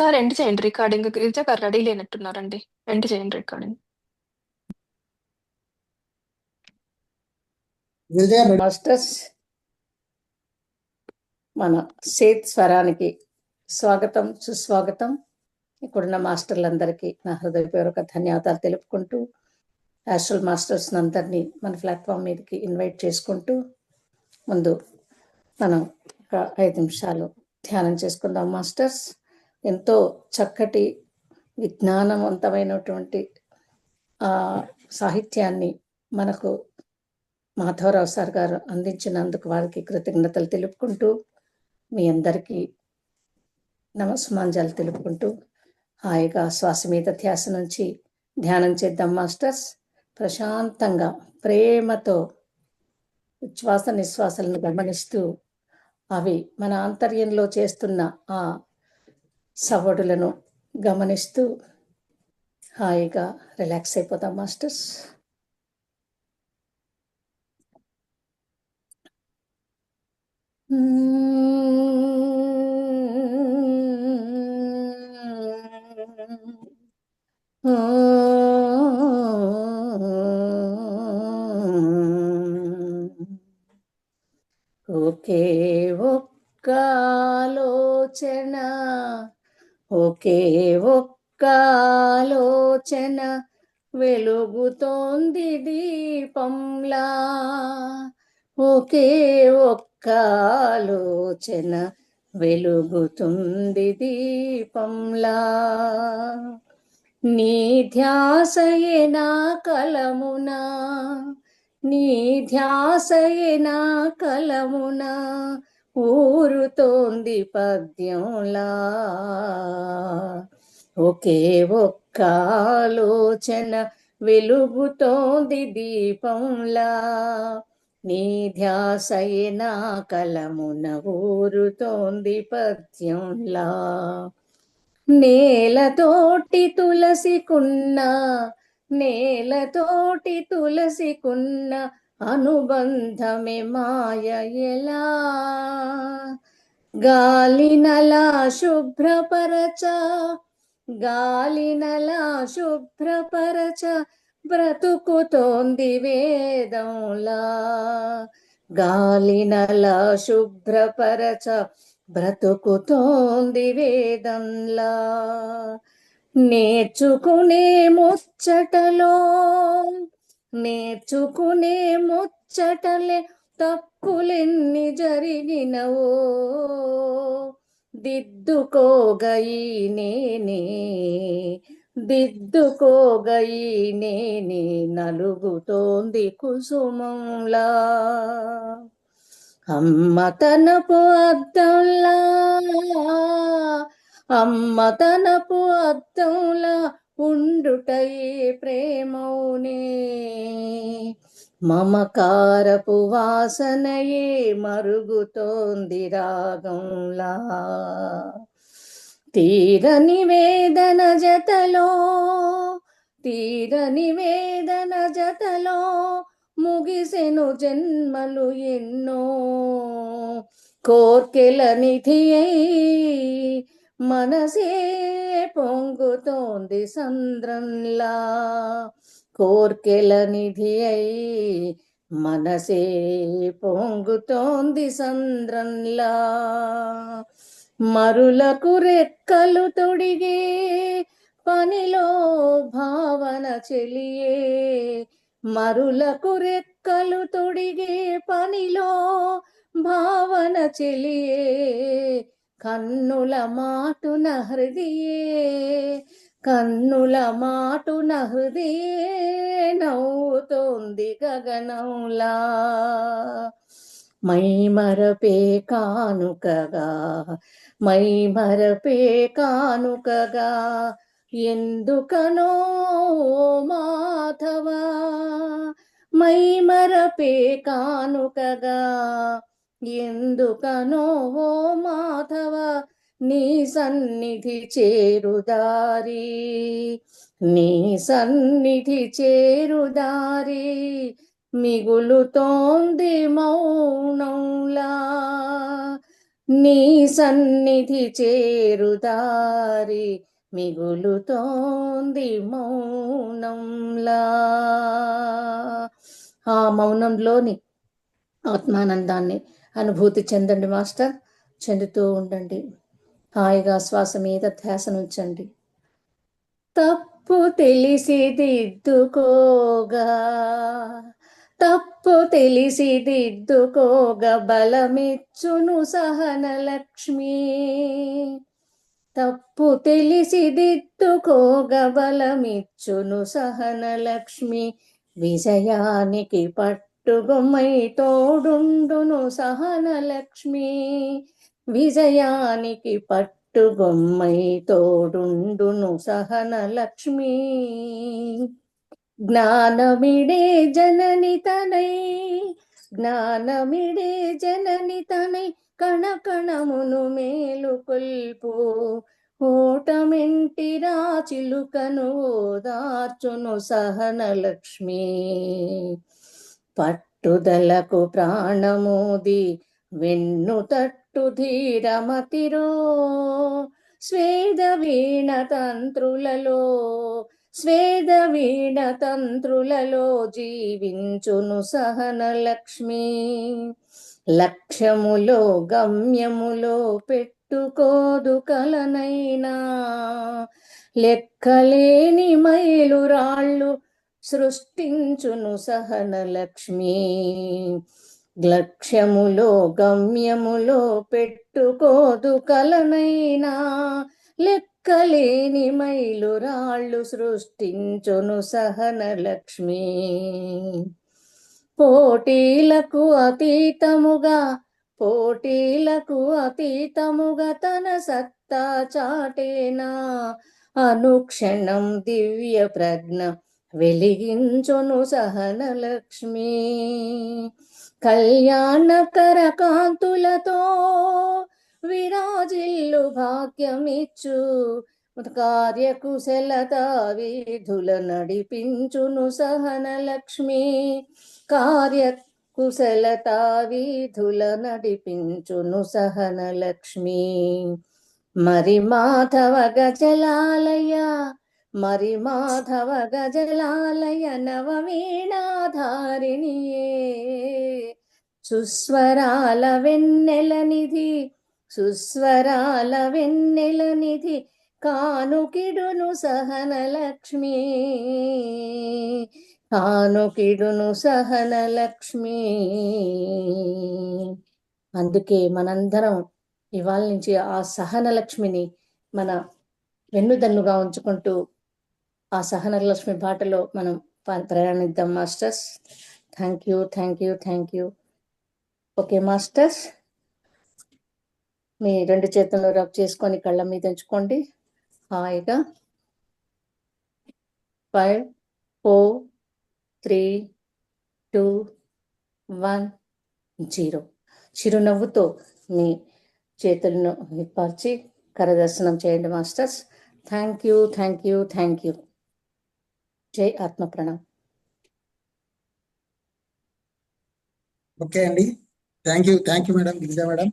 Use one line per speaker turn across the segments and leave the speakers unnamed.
ఒకసారి ఎండ్ చేయండి రికార్డింగ్. గిరిజ గారు రెడీ లేనట్టున్నారండి. ఎండ్ చేయండి రికార్డింగ్.
మాస్టర్స్, మన సేత్ స్వరానికి స్వాగతం, సుస్వాగతం. ఇక్కడున్న మాస్టర్లందరికీ నా హృదయపూర్వక ధన్యవాదాలు తెలుపుకుంటూ, యాస్ట్రల్ మాస్టర్స్ అందరినీ మన ప్లాట్ఫామ్ మీదకి ఇన్వైట్ చేసుకుంటూ, ముందు మనం ఒక 5 నిమిషాలు ధ్యానం చేసుకుందాం. మాస్టర్స్ ఎంతో చక్కటి విజ్ఞానవంతమైనటువంటి సాహిత్యాన్ని మనకు మాధవరావు సార్ గారు అందించినందుకు వారికి కృతజ్ఞతలు తెలుపుకుంటూ, మీ అందరికీ నమస్మాంజాలు తెలుపుకుంటూ హాయిగా శ్వాస మీద ధ్యాస నుంచి ధ్యానం చేద్దాం. మాస్టర్స్ ప్రశాంతంగా ప్రేమతో ఉచ్ఛ్వాస నిశ్వాసాలను గమనిస్తూ, అవి మన ఆంతర్యంలో చేస్తున్న ఆ సవ్వడులను గమనిస్తూ హాయిగా రిలాక్స్ అయిపోతాం. మాస్టర్స్ ఒకే ఒక్క ఆలోచన, ఒకే ఒక్క ఆలోచన వెలుగుతోంది దీపంలా. ఒకే ఒక్క ఆలోచన వెలుగుతుంది దీపంలా. నీ ధ్యాసయే నా కలమునా, నీ ధ్యాసయే నా కలమునా ఊరుతోంది పద్యంలా. ఒకే ఒక్క ఆలోచన వెలుగుతోంది దీపంలా. నీ ధ్యాసయే నా కలమున ఊరుతోంది పద్యంలా. నేలతోటి తులసికున్న, నేలతోటి తులసికున్న అనుబంధమే మాయ ఎలా. గాలినలా శుభ్రపరచ, గాలినలా శుభ్రపరచ బ్రతుకుతోంది వేదంలా. గాలినలా శుభ్రపరచ బ్రతుకుతోంది వేదంలా. నేర్చుకునే ముచ్చటలో, నేర్చుకునే ముచ్చటలే తప్పులెన్ని జరిగినవో దిద్దుకోగయి నేనే, దిద్దుకోగయి నేనే నలుగుతోంది కుసుమంలా. అమ్మతనపు అద్దంలా, అమ్మతనపు అద్దంలా ఉండుటయే ప్రేమౌనే. మమకారపు వాసనయే మరుగుతోంది రాగంలా. తీరని వేదన జతలో, తీరని వేదన జతలో ముగిసెను జన్మలు ఎన్నో. కోర్కెల నిధి అయి మనసే పొంగుతోంది సంద్రంలా. కోర్కెల నిధి అయి మనసే పొంగుతోంది సంద్రంలా. మరులకు రెక్కలు తొడిగే పనిలో భావన చెలియే, మరులకు రెక్కలు తొడిగే పనిలో భావన చెలియే. కన్నుల మాటున హృదయే, కన్నుల మాటున హృదయే నవ్వుతోంది గగనంలా. మై మరపే కానుకగా, మై మరపే కానుకగా ఎందుకనో మాధవా. మై మరపే కానుకగా ఎందుకనో మాధవ నీ సన్నిధి చేరుదారి, నీ సన్నిధి చేరుదారి మిగులుతోంది మౌనంలా. నీ సన్నిధి చేరుదారి మిగులుతోంది మౌనంలా. ఆ మౌనంలోని ఆత్మానందాన్ని అనుభూతి చెందండి మాస్టర్. చెందుతూ ఉండండి. హాయిగా శ్వాస మీద ధ్యాసనుంచండి. తప్పు తెలిసి దిద్దుకోగా, తప్పు తెలిసి దిద్దుకోగా బలమిచ్చును సహనలక్ష్మి. తప్పు తెలిసి దిద్దుకోగా బలమిచ్చును సహనలక్ష్మి. విజయానికి పట్టుగొమ్మై తోడుండును సహనలక్ష్మి. విజయానికి పట్టుగొమ్మై తోడుండును సహనలక్ష్మి. జ్ఞానమిడే జనని తనై, జ్ఞానమిడే జనని తనై కణకణమును మేలుకొల్పు. ఓటమెంటిరా చిలుకను ఓదార్చును సహనలక్ష్మి. పట్టుదలకు ప్రాణమోది వెన్ను తట్టు ధీరమతిరో. స్వేద వీణ తంత్రులలో, స్వేద వీణ తంత్రులలో జీవించును సహనలక్ష్మి. లక్ష్యములో గమ్యములో పెట్టుకోదు కలనైనా. లెక్కలేని మైలురాళ్ళు సృష్టించును సహనలక్ష్మి. లక్ష్యములో గమ్యములో పెట్టుకోదు కలనైనా. లెక్కలేని మైలురాళ్ళు సృష్టించును సహనలక్ష్మి. పోటీలకు అతీతముగా, పోటీలకు అతీతముగా తన సత్తా చాటేనా. అనుక్షణం దివ్య ప్రజ్ఞ వెలిగించును సహనలక్ష్మి. కళ్యాణకర కాంతులతో విరాజిల్లు భాగ్యమిచ్చు. కార్యకుశలత వీధుల నడిపించును సహనలక్ష్మి. కార్యకుశలత వీధుల నడిపించును సహనలక్ష్మి. మరి మాధవ గజలాలయ, మరి మాధవ గజలాలయ నవవీణాధారిణియే. సుస్వరాల వెన్నెల నిధి, సుస్వరాల వెన్నెల నిధి కానుకిడును సహనలక్ష్మి. కానుకిడును సహనలక్ష్మి. అందుకే మనందరం ఇవాళ నుంచి ఆ సహనలక్ష్మిని మన వెన్నుదన్నుగా ఉంచుకుంటూ ఆ సహనలక్ష్మి బాటలో మనం ప్రయాణిద్దాం masters. Thank you, thank you, thank you. Okay masters, మీ రెండు చేతులను రబ్ చేసుకొని కళ్ళ మీద ఉంచుకోండి హాయిగా. 5 4 3 2 1 0. చిరునవ్వుతో మీ చేతులను విప్పార్చి కరదర్శనం చేయండి masters. Thank you, thank you, thank you. జై ఆత్మ ప్రణం.
ఓకే అండి, thank you madam, Girija madam.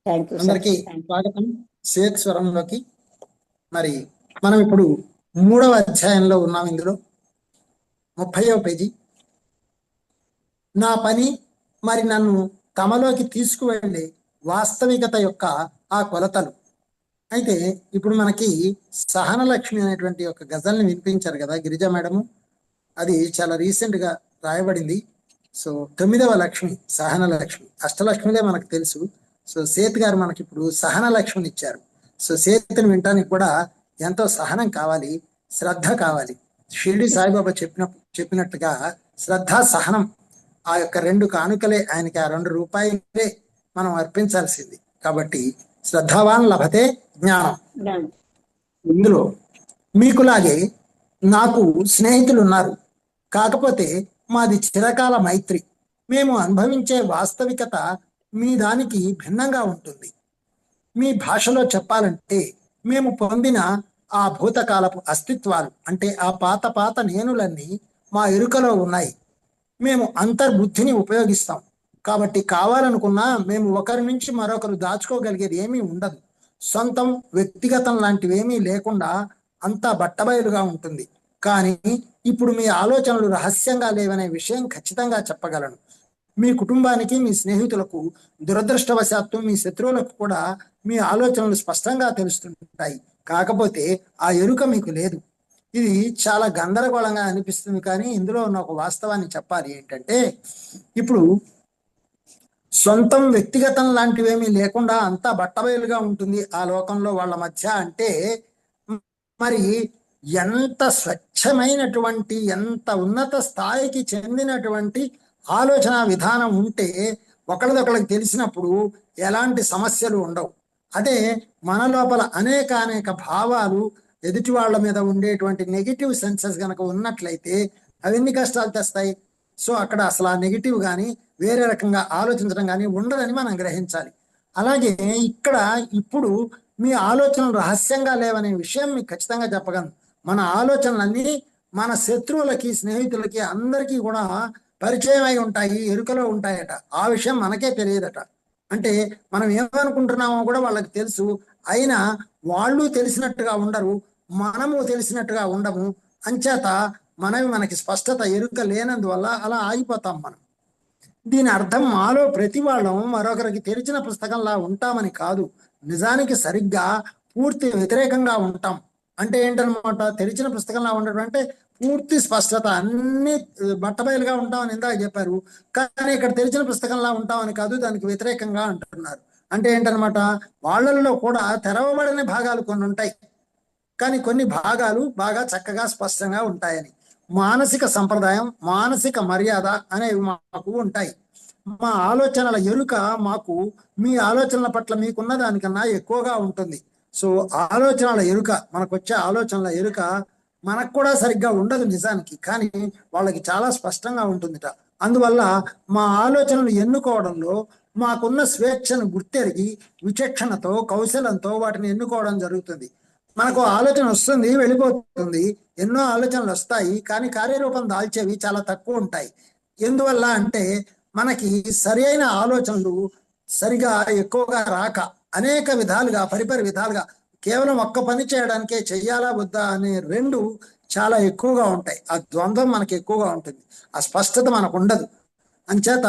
Thank you.
అందరికీ స్వాగతం శ్వేత స్వరంలోకి. మరి మనం ఇప్పుడు 3వ అధ్యాయంలో ఉన్నాం. ఇందులో 30వ పేజీ. నా పని మరి నన్ను తమలోకి తీసుకువెళ్ళే వాస్తవికత యొక్క ఆ కొలతలు. అయితే ఇప్పుడు మనకి సహనలక్ష్మి అనేటువంటి ఒక గజల్ని వినిపించారు కదా గిరిజా మేడము. అది చాలా రీసెంట్ గా రాయబడింది. సో 9వ లక్ష్మి సహనలక్ష్మి. అష్టలక్ష్మిలే మనకు తెలుసు. సో సేత్ గారు మనకి ఇప్పుడు సహనలక్ష్మిని ఇచ్చారు. సో సేత్ని వినటానికి కూడా ఎంతో సహనం కావాలి, శ్రద్ధ కావాలి. షిరిడి సాయిబాబా చెప్పినట్టుగా శ్రద్ధ, సహనం ఆ యొక్క 2 కానుకలే ఆయనకి, ఆ 2 రూపాయలే మనం అర్పించాల్సింది. కాబట్టి శ్రద్ధావాన్ లభతే జ్ఞానం. ఇందులో మీకులాగే నాకు స్నేహితులు ఉన్నారు. కాకపోతే మాది చిరకాల మైత్రి. మేము అనుభవించే వాస్తవికత మీ దానికి భిన్నంగా ఉంటుంది. మీ భాషలో చెప్పాలంటే మేము పొందిన ఆ భూతకాలపు అస్తిత్వాలు, అంటే ఆ పాత నేనులన్నీ మా ఎరుకలో ఉన్నాయి. మేము అంతర్బుద్ధిని ఉపయోగిస్తాం. కాబట్టి కావాలనుకున్నా మేము ఒకరి నుంచి మరొకరు దాచుకోగలిగేది ఏమీ ఉండదు. సొంతం వ్యక్తిగతం లాంటివి ఏమీ లేకుండా అంతా బట్టబయలుగా ఉంటుంది. కానీ ఇప్పుడు మీ ఆలోచనలు రహస్యంగా లేవనే విషయం ఖచ్చితంగా చెప్పగలను. మీ కుటుంబానికి, మీ స్నేహితులకు, దురదృష్టవశాత్తు మీ శత్రువులకు కూడా మీ ఆలోచనలు స్పష్టంగా తెలుస్తుంటాయి. కాకపోతే ఆ ఎరుక మీకు లేదు. ఇది చాలా గందరగోళంగా అనిపిస్తుంది, కానీ ఇందులో ఉన్న ఒక వాస్తవాన్ని చెప్పాలి. ఏంటంటే, ఇప్పుడు సొంతం వ్యక్తిగతం లాంటివేమీ లేకుండా అంతా బట్టబయలుగా ఉంటుంది ఆ లోకంలో వాళ్ళ మధ్య అంటే, మరి ఎంత స్వచ్ఛమైనటువంటి, ఎంత ఉన్నత స్థాయికి చెందినటువంటి ఆలోచన విధానం ఉంటే ఒకళ్ళదొకళ్ళకి తెలిసినప్పుడు ఎలాంటి సమస్యలు ఉండవు. అదే మన లోపల అనేక భావాలు, ఎదుటి వాళ్ళ మీద ఉండేటువంటి నెగిటివ్ సెన్సెస్ కనుక ఉన్నట్లయితే అవి ఎన్ని కష్టాలు తెస్తాయి. సో అక్కడ అసలు ఆ నెగిటివ్ కానీ వేరే రకంగా ఆలోచించడం కానీ ఉండదని మనం గ్రహించాలి. అలాగే ఇక్కడ ఇప్పుడు మీ ఆలోచనలు రహస్యంగా లేవనే విషయం మీకు ఖచ్చితంగా చెప్పగలను. మన ఆలోచనలన్నీ మన శత్రువులకి, స్నేహితులకి, అందరికీ కూడా పరిచయం అయి ఉంటాయి, ఎరుకలో ఉంటాయట. ఆ విషయం మనకే తెలియదట. అంటే మనం ఏమనుకుంటున్నామో కూడా వాళ్ళకి తెలుసు, అయినా వాళ్ళు తెలిసినట్టుగా ఉండరు, మనము తెలిసినట్టుగా ఉండము. అంచేత మనకి స్పష్టత, ఎరుక లేనందువల్ల అలా ఆగిపోతాం మనం. దీని అర్థం మాలో ప్రతి వాళ్ళం మరొకరికి తెరిచిన పుస్తకంలా ఉంటామని కాదు. నిజానికి సరిగ్గా పూర్తి వ్యతిరేకంగా ఉంటాం. అంటే ఏంటనమాట, తెరిచిన పుస్తకంలా ఉండడం అంటే పూర్తి స్పష్టత, అన్ని బట్టబయలుగా ఉంటామని ఇందాక చెప్పారు. కానీ ఇక్కడ తెరిచిన పుస్తకంలా ఉంటామని కాదు, దానికి వ్యతిరేకంగా అంటున్నారు. అంటే ఏంటనమాట, వాళ్ళల్లో కూడా తెరవబడిన భాగాలు కొన్ని ఉంటాయి, కానీ కొన్ని భాగాలు బాగా చక్కగా స్పష్టంగా ఉంటాయని. మానసిక సంప్రదాయం, మానసిక మర్యాద అనేవి మాకు ఉంటాయి. మా ఆలోచనల ఎరుక మాకు మీ ఆలోచనల పట్ల మీకున్న దానికన్నా ఎక్కువగా ఉంటుంది. సో ఆలోచనల ఎరుక, మనకు వచ్చే ఆలోచనల ఎరుక మనకు కూడా సరిగ్గా ఉండదు నిజానికి, కానీ వాళ్ళకి చాలా స్పష్టంగా ఉంటుందిట. అందువల్ల మా ఆలోచనలు ఎన్నుకోవడంలో మాకున్న స్వేచ్ఛను గుర్తెరిగి విచక్షణతో, కౌశలంతో వాటిని ఎన్నుకోవడం జరుగుతుంది. మనకు ఆలోచన వస్తుంది, వెళ్ళిపోతుంది. ఎన్నో ఆలోచనలు వస్తాయి, కానీ కార్యరూపం దాల్చేవి చాలా తక్కువ ఉంటాయి. ఎందువల్ల అంటే మనకి సరి అయిన ఆలోచనలు సరిగా ఎక్కువగా రాక అనేక విధాలుగా, పరిపరి విధాలుగా, కేవలం ఒక్క పని చేయడానికే చెయ్యాలా వద్దా అనే రెండు చాలా ఎక్కువగా ఉంటాయి. ఆ ద్వంద్వం మనకి ఎక్కువగా ఉంటుంది, ఆ స్పష్టత మనకు ఉండదు. అంచేత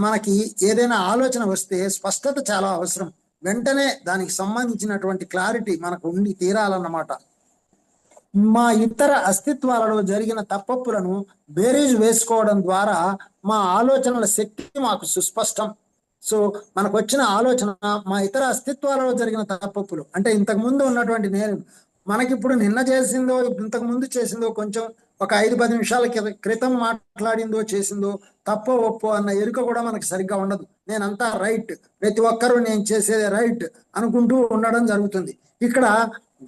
మనకి ఏదైనా ఆలోచన వస్తే స్పష్టత చాలా అవసరం. వెంటనే దానికి సంబంధించినటువంటి క్లారిటీ మనకు ఉండి తీరాలన్నమాట. మా ఇతర అస్తిత్వాలలో జరిగిన తప్పప్పులను బేరీజు వేసుకోవడం ద్వారా మా ఆలోచనల శక్తి మాకు సుస్పష్టం. సో మనకు వచ్చిన ఆలోచన మా ఇతర అస్తిత్వాలలో జరిగిన తప్పప్పులు అంటే ఇంతకు ముందు ఉన్నటువంటి నేను, మనకిప్పుడు నిన్న చేసిందో, ఇంతకు ముందు చేసిందో, కొంచెం ఒక 5-10 నిమిషాల క్రితం మాట్లాడిందో చేసిందో తప్పో ఒప్పో అన్న ఎరుక కూడా మనకి సరిగ్గా ఉండదు. నేనంతా రైట్, ప్రతి ఒక్కరూ నేను చేసేది రైట్ అనుకుంటూ ఉండడం జరుగుతుంది. ఇక్కడ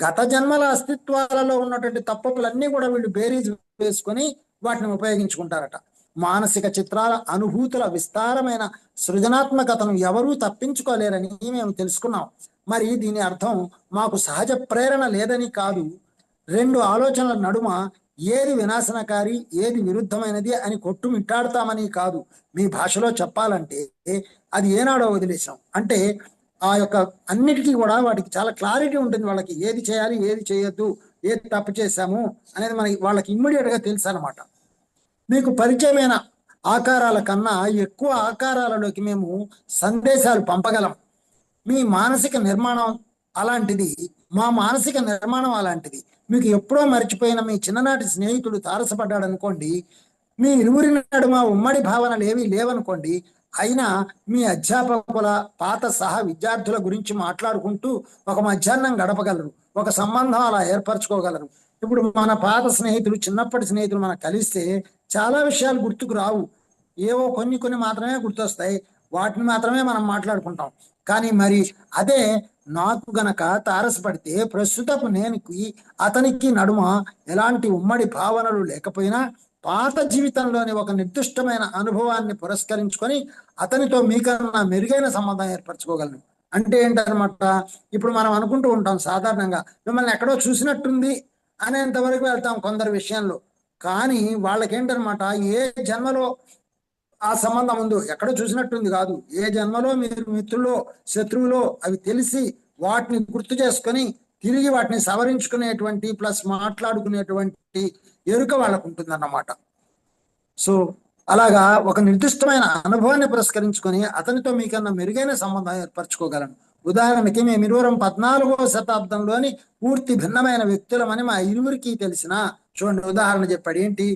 గత జన్మల అస్తిత్వాలలో ఉన్నటువంటి తప్పప్పులన్నీ కూడా వీళ్ళు బేరీజ్ వేసుకొని వాటిని ఉపయోగించుకుంటారట. మానసిక చిత్రాల, అనుభూతుల విస్తారమైన సృజనాత్మకతను ఎవరూ తప్పించుకోలేరని మేము తెలుసుకున్నాం. మరి దీని అర్థం మాకు సహజ ప్రేరణ లేదని కాదు, రెండు ఆలోచనల నడుమ ఏది వినాశనకారి, ఏది విరుద్ధమైనది అని కొట్టుమిట్టాడతామని కాదు. మీ భాషలో చెప్పాలంటే అది ఏనాడో వదిలేసాం. అంటే ఆ యొక్క అన్నిటికీ కూడా వాటికి చాలా క్లారిటీ ఉంటుంది. వాళ్ళకి ఏది చేయాలి, ఏది చేయొద్దు, ఏది తప్పు చేశాము అనేది వాళ్ళకి ఇమ్మీడియట్ గా తెలుసు అనమాట. మీకు పరిచయమైన ఆకారాల కన్నా ఎక్కువ ఆకారాలలోకి మేము సందేశాలు పంపగలం. మీ మానసిక నిర్మాణం అలాంటిది, మా మానసిక నిర్మాణం అలాంటిది. మీకు ఎప్పుడో మర్చిపోయిన మీ చిన్ననాటి స్నేహితుడు తారసపడ్డాడు అనుకోండి, మీ ఇరువురి నడుమ ఉమ్మడి భావనలు ఏవి లేవనుకోండి, అయినా మీ అధ్యాపకుల, పాత సహా విద్యార్థుల గురించి మాట్లాడుకుంటూ ఒక మధ్యాహ్నం గడపగలరు, ఒక సంబంధం అలా ఏర్పరచుకోగలరు. ఇప్పుడు మన పాత స్నేహితులు, చిన్నప్పటి స్నేహితులు మనకు కలిస్తే చాలా విషయాలు గుర్తుకు రావు, ఏవో కొన్ని మాత్రమే గుర్తొస్తాయి, వాటిని మాత్రమే మనం మాట్లాడుకుంటాం. కానీ మరి అదే నాకు గనక తారసపడితే ప్రస్తుతపు నేనుకి అతనికి నడుమ ఎలాంటి ఉమ్మడి భావనలు లేకపోయినా పాత జీవితంలోని ఒక నిర్దిష్టమైన అనుభవాన్ని పురస్కరించుకొని అతనితో మీకన్నా మెరుగైన సంబంధం ఏర్పరచుకోగలను. అంటే ఏంటనమాట, ఇప్పుడు మనం అనుకుంటూ ఉంటాం సాధారణంగా మిమ్మల్ని ఎక్కడో చూసినట్టుంది అనేంత వరకు వెళ్తాం కొందరి విషయంలో. కానీ వాళ్ళకేంటనమాట, ఏ జన్మలో ఆ సంబంధం ముందు ఎక్కడ చూసినట్టుంది కాదు. ఏ జన్మలో మీరు మిత్రులో శత్రువులో అవి తెలిసి వాటిని గుర్తు చేసుకొని తిరిగి వాటిని సవరించుకునేటువంటి ప్లస్ మాట్లాడుకునేటువంటి ఎరుక వాళ్ళకు ఉంటుందన్నమాట. సో అలాగా ఒక నిర్దిష్టమైన అనుభవాన్ని పురస్కరించుకొని అతనితో మీకన్నా మెరుగైన సంబంధం ఏర్పరచుకోగలను. ఉదాహరణకి మేము ఇరువురం 14వ శతాబ్దంలోని పూర్తి భిన్నమైన వ్యక్తులమని మా ఇరువురికి తెలిసిన, చూడండి ఉదాహరణ చెప్పాడు. ఏంటి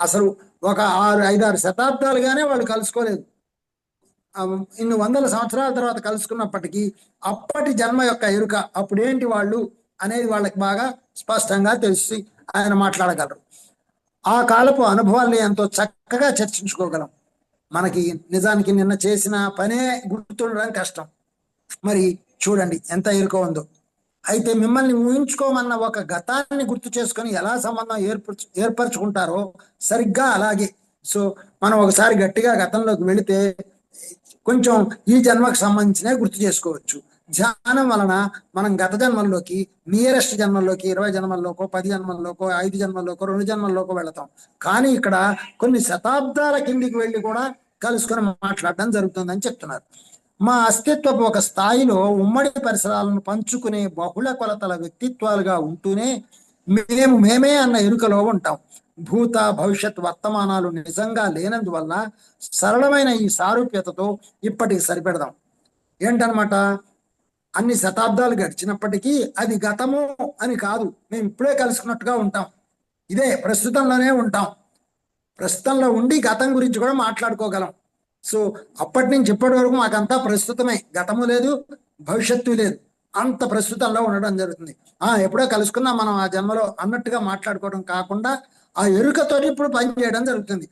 అసలు ఒక 5-6 శతాబ్దాలుగానే వాళ్ళు కలుసుకోలేదు. ఇన్ని వందల సంవత్సరాల తర్వాత కలుసుకున్నప్పటికీ అప్పటి జన్మ యొక్క ఎరుక అప్పుడేంటి వాళ్ళు అనేది వాళ్ళకి బాగా స్పష్టంగా తెలిసి ఆయన మాట్లాడగలరు. ఆ కాలపు అనుభవాల్ని ఎంతో చక్కగా చర్చించుకోగలం. మనకి నిజానికి నిన్న చేసిన పనే గుర్తుండడం కష్టం. మరి చూడండి ఎంత ఎరుక ఉందో. అయితే మిమ్మల్ని ఊహించుకోమన్న ఒక గతాన్ని గుర్తు చేసుకొని ఎలా సంబంధం ఏర్పరచుకుంటారో సరిగ్గా అలాగే. సో మనం ఒకసారి గట్టిగా గతంలోకి వెళితే కొంచెం ఈ జన్మకు సంబంధించినవి గుర్తు చేసుకోవచ్చు. ధ్యానం వలన మనం గత జన్మల్లోకి, నియరెస్ట్ జన్మల్లోకి 20 జన్మల్లోకో 10 జన్మల్లోకో 5 జన్మల్లోకో 2 జన్మల్లోకో వెళతాం. కానీ ఇక్కడ కొన్ని శతాబ్దాల కిందికి వెళ్ళి కూడా కలుసుకొని మాట్లాడడం జరుగుతుందని చెప్తున్నారు. మా అస్తిత్వపు ఒక స్థాయిలో ఉమ్మడి పరిసరాలను పంచుకునే బహుళ కొలతల వ్యక్తిత్వాలుగా ఉంటూనే మేమే అన్న ఎరుకలో ఉంటాం. భూత భవిష్యత్ వర్తమానాలు నిజంగా లేనందువల్ల సరళమైన ఈ సారూప్యతతో ఇప్పటికి సరిపెడదాం. ఏంటనమాట, అన్ని శతాబ్దాలు గడిచినప్పటికీ అది గతము అని కాదు, మేము ఇప్పుడే కలుసుకున్నట్టుగా ఉంటాం. ఇదే ప్రస్తుతంలోనే ఉంటాం. ప్రస్తుతంలో ఉండి గతం గురించి కూడా మాట్లాడుకోగలం. సో అప్పటి నుంచి ఇప్పటి వరకు మాకంతా ప్రస్తుతమే, గతము లేదు భవిష్యత్తు లేదు, అంత ప్రస్తుతంలో ఉండడం జరుగుతుంది. ఎప్పుడో కలుసుకున్నా మనం ఆ జన్మలో అన్నట్టుగా మాట్లాడుకోవడం కాకుండా ఆ ఎరుకతో ఇప్పుడు పని చేయడం జరుగుతుంది.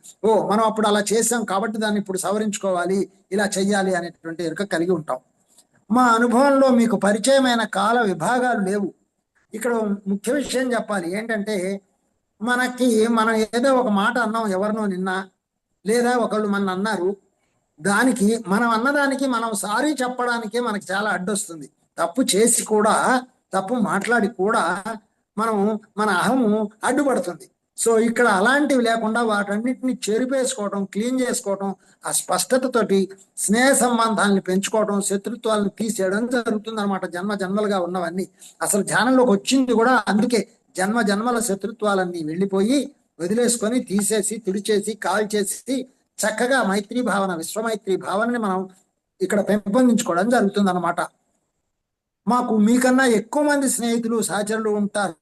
మనం అప్పుడు అలా చేసాం కాబట్టి దాన్ని ఇప్పుడు సవరించుకోవాలి, ఇలా చెయ్యాలి అనేటువంటి ఎరుక కలిగి ఉంటాం. మా అనుభవంలో మీకు పరిచయమైన కాల విభాగాలు లేవు. ఇక్కడ ముఖ్య విషయం చెప్పాలి ఏంటంటే, మనం ఏదో ఒక మాట అన్నాం ఎవరినో నిన్న, లేదా ఒకళ్ళు మన అన్నారు, దానికి మనం అన్నదానికి మనం సారీ చెప్పడానికి మనకి చాలా అడ్డొస్తుంది. తప్పు చేసి కూడా, తప్పు మాట్లాడి కూడా మన అహము అడ్డుపడుతుంది. సో ఇక్కడ అలాంటివి లేకుండా వాటన్నిటిని చెరిపేసుకోవడం, క్లీన్ చేసుకోవడం, ఆ స్పష్టతతోటి స్నేహ సంబంధాలను పెంచుకోవడం, శత్రుత్వాలను తీసేయడం జరుగుతుంది అనమాట. జన్మలుగా ఉన్నవన్నీ అసలు ధ్యానంలోకి వచ్చింది కూడా అందుకే. జన్మల శత్రుత్వాలన్నీ వెళ్ళిపోయి వదిలేసుకొని తీసేసి, తుడిచేసి, కాల్చేసి చక్కగా మైత్రీ భావన, విశ్వమైత్రీ భావనని మనం ఇక్కడ పెంపొందించుకోవడం జరుగుతుంది అనమాట. మాకు మీకన్నా ఎక్కువ మంది స్నేహితులు, సహచరులు ఉంటారు.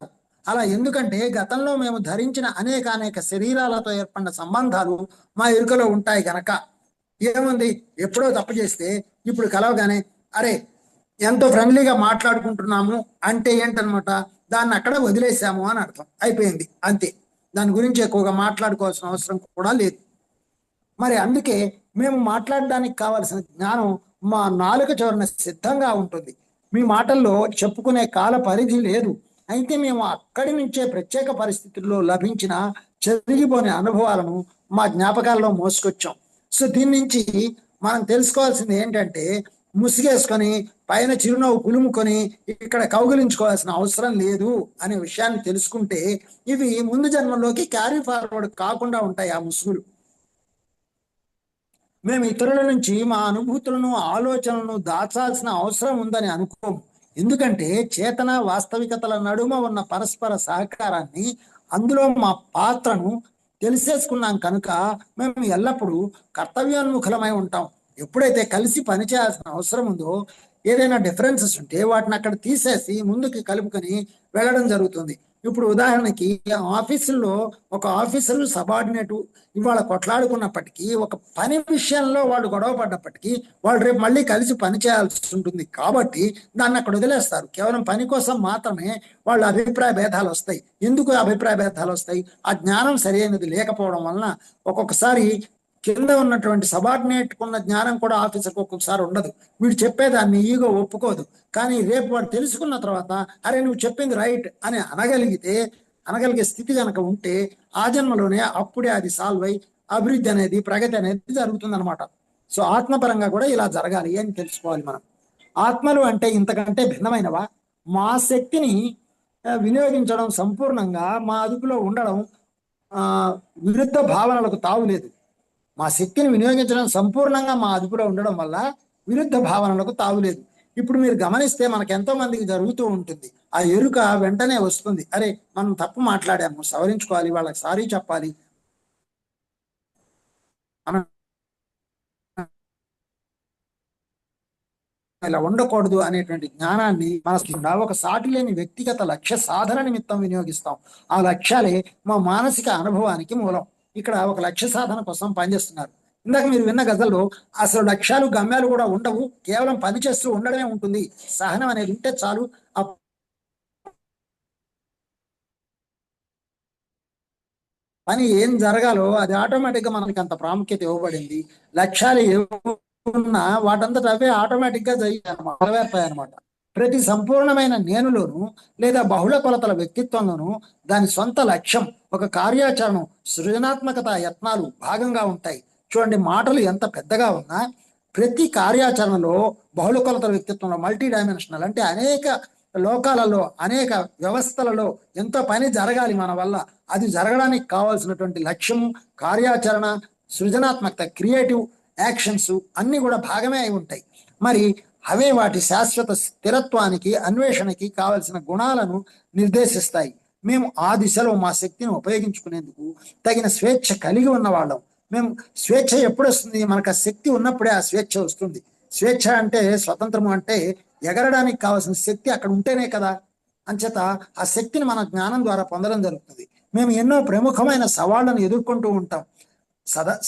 అలా ఎందుకంటే గతంలో మేము ధరించిన అనేక శరీరాలతో ఏర్పడిన సంబంధాలు మా ఎరుకలో ఉంటాయి గనక. ఏముంది, ఎప్పుడో తప్పు చేస్తే ఇప్పుడు కలవగానే అరే ఎంతో ఫ్రెండ్లీగా మాట్లాడుకుంటున్నాము అంటే ఏంటనమాట, దాన్ని అక్కడ వదిలేసాము అని అర్థం. అయిపోయింది అంతే, దాని గురించి ఎక్కువగా మాట్లాడుకోవాల్సిన అవసరం కూడా లేదు. మరి అందుకే మేము మాట్లాడడానికి కావాల్సిన జ్ఞానం మా నాలుక చివరన సిద్ధంగా ఉంటుంది. మీ మాటల్లో చెప్పుకునే కాల పరిధి లేదు. అయితే మేము అక్కడి నుంచే ప్రత్యేక పరిస్థితుల్లో లభించిన చెరిగిపోని అనుభవాలను మా జ్ఞాపకాల్లో మోసుకొచ్చాం. సో దీని నుంచి మనం తెలుసుకోవాల్సింది ఏంటంటే, ముసిగేసుకొని పైన చిరునవ్వు పులుముకొని ఇక్కడ కౌగిలించుకోవాల్సిన అవసరం లేదు అనే విషయాన్ని తెలుసుకుంటే ఇవి ముందు జన్మలోకి క్యారీ ఫార్వర్డ్ కాకుండా ఉంటాయి ఆ ముసుగులు. మేము ఇతరుల నుంచి మా అనుభూతులను, ఆలోచనలను దాచాల్సిన అవసరం ఉందని అనుకోము. ఎందుకంటే చేతన వాస్తవికతల నడుమ ఉన్న పరస్పర సహకారాన్ని, అందులో మా పాత్రను తెలిసేసుకున్నాం కనుక మేము ఎల్లప్పుడూ కర్తవ్యోన్ముఖులమై ఉంటాం. ఎప్పుడైతే కలిసి పనిచేయాల్సిన అవసరం ఉందో, ఏదైనా డిఫరెన్సెస్ ఉంటే వాటిని అక్కడ తీసేసి ముందుకి కలుపుకొని వెళ్ళడం జరుగుతుంది. ఇప్పుడు ఉదాహరణకి ఆఫీసుల్లో ఒక ఆఫీసరు సబార్డినేటు ఇవాళ కొట్లాడుకున్నప్పటికీ, ఒక పని విషయంలో వాళ్ళు గొడవ పడ్డప్పటికీ వాళ్ళు రేపు మళ్ళీ కలిసి పని చేయాల్సి ఉంటుంది. కాబట్టి దాన్ని అక్కడ వదిలేస్తారు. కేవలం పని కోసం మాత్రమే వాళ్ళ అభిప్రాయ భేదాలు వస్తాయి. ఎందుకు అభిప్రాయ భేదాలు వస్తాయి? ఆ జ్ఞానం సరైనది లేకపోవడం వలన. ఒక్కొక్కసారి కింద ఉన్నటువంటి సబార్డినేట్ ఉన్న జ్ఞానం కూడా ఆఫీసర్కి ఒక్కొక్కసారి ఉండదు. వీడు చెప్పేదాన్ని ఈగో ఒప్పుకోదు. కానీ రేపు వాడు తెలుసుకున్న తర్వాత అరే నువ్వు చెప్పింది రైట్ అని అనగలిగే స్థితి కనుక ఉంటే ఆ జన్మలోనే అప్పుడే అది సాల్వ్ అయి అభివృద్ధి అనేది, ప్రగతి అనేది జరుగుతుంది అనమాట. సో ఆత్మపరంగా కూడా ఇలా జరగాలి అని తెలుసుకోవాలి మనం. ఆత్మలు అంటే ఇంతకంటే భిన్నమైనవా? మా శక్తిని వినియోగించడం, సంపూర్ణంగా మా అదుపులో ఉండడం, విరుద్ధ భావనలకు తావులేదు. మా శక్తిని వినియోగించడం సంపూర్ణంగా మా అదుపులో ఉండడం వల్ల విరుద్ధ భావనలకు తావులేదు. ఇప్పుడు మీరు గమనిస్తే మనకు ఎంతో మందికి జరుగుతూ ఉంటుంది. ఆ ఎరుక వెంటనే వస్తుంది, అరే మనం తప్పు మాట్లాడాము, సవరించుకోవాలి, వాళ్ళకి సారీ చెప్పాలి, మనం ఇలా ఉండకూడదు అనేటువంటి జ్ఞానాన్ని మన ఒక సాటి లేని వ్యక్తిగత లక్ష్య సాధన నిమిత్తం వినియోగిస్తాం. ఆ లక్ష్యాలే మా మానసిక అనుభవానికి మూలం. ఇక్కడ ఒక లక్ష్య సాధన కోసం పనిచేస్తున్నారు. ఇందాక మీరు విన్న గజల్లో అసలు లక్ష్యాలు గమ్యాలు కూడా ఉండవు, కేవలం పని చేస్తూ ఉండడమే ఉంటుంది. సహనం అనేది ఉంటే చాలు. ఆ పని ఏం జరగాలో అది ఆటోమేటిక్గా మనకి అంత ప్రాముఖ్యత ఇవ్వబడింది. లక్ష్యాలు ఏమున్నా వాటంతట అవే ఆటోమేటిక్గా నెరవేర్తాయి అనమాట. ప్రతి సంపూర్ణమైన నేనులోను లేదా బహుళ కొలతల వ్యక్తిత్వంలోను దాని సొంత లక్ష్యం, ఒక కార్యాచరణ, సృజనాత్మకత యత్నాలు భాగంగా ఉంటాయి. చూడండి, మాటలు ఎంత పెద్దగా ఉన్నా ప్రతి కార్యాచరణలో బహుళ కొలతల వ్యక్తిత్వంలో మల్టీ డైమెన్షనల్ అంటే అనేక లోకాలలో అనేక వ్యవస్థలలో ఎంతో పని జరగాలి మన వల్ల. అది జరగడానికి కావాల్సినటువంటి లక్ష్యము, కార్యాచరణ, సృజనాత్మకత, క్రియేటివ్ యాక్షన్స్ అన్నీ కూడా భాగమే అయి ఉంటాయి. మరి అవే వాటి శాశ్వత స్థిరత్వానికి, అన్వేషణకి కావలసిన గుణాలను నిర్దేశిస్తాయి. మేము ఆ దిశలో మా శక్తిని ఉపయోగించుకునేందుకు తగిన స్వేచ్ఛ కలిగి ఉన్న వాళ్ళం. మేము స్వేచ్ఛ ఎప్పుడు వస్తుంది? మనకు ఆ శక్తి ఉన్నప్పుడే ఆ స్వేచ్ఛ వస్తుంది. స్వేచ్ఛ అంటే స్వతంత్రము అంటే ఎగరడానికి కావాల్సిన శక్తి అక్కడ ఉంటేనే కదా. అంచేత ఆ శక్తిని మన జ్ఞానం ద్వారా పొందడం జరుగుతుంది. మేము ఎన్నో ప్రముఖమైన సవాళ్లను ఎదుర్కొంటూ ఉంటాం.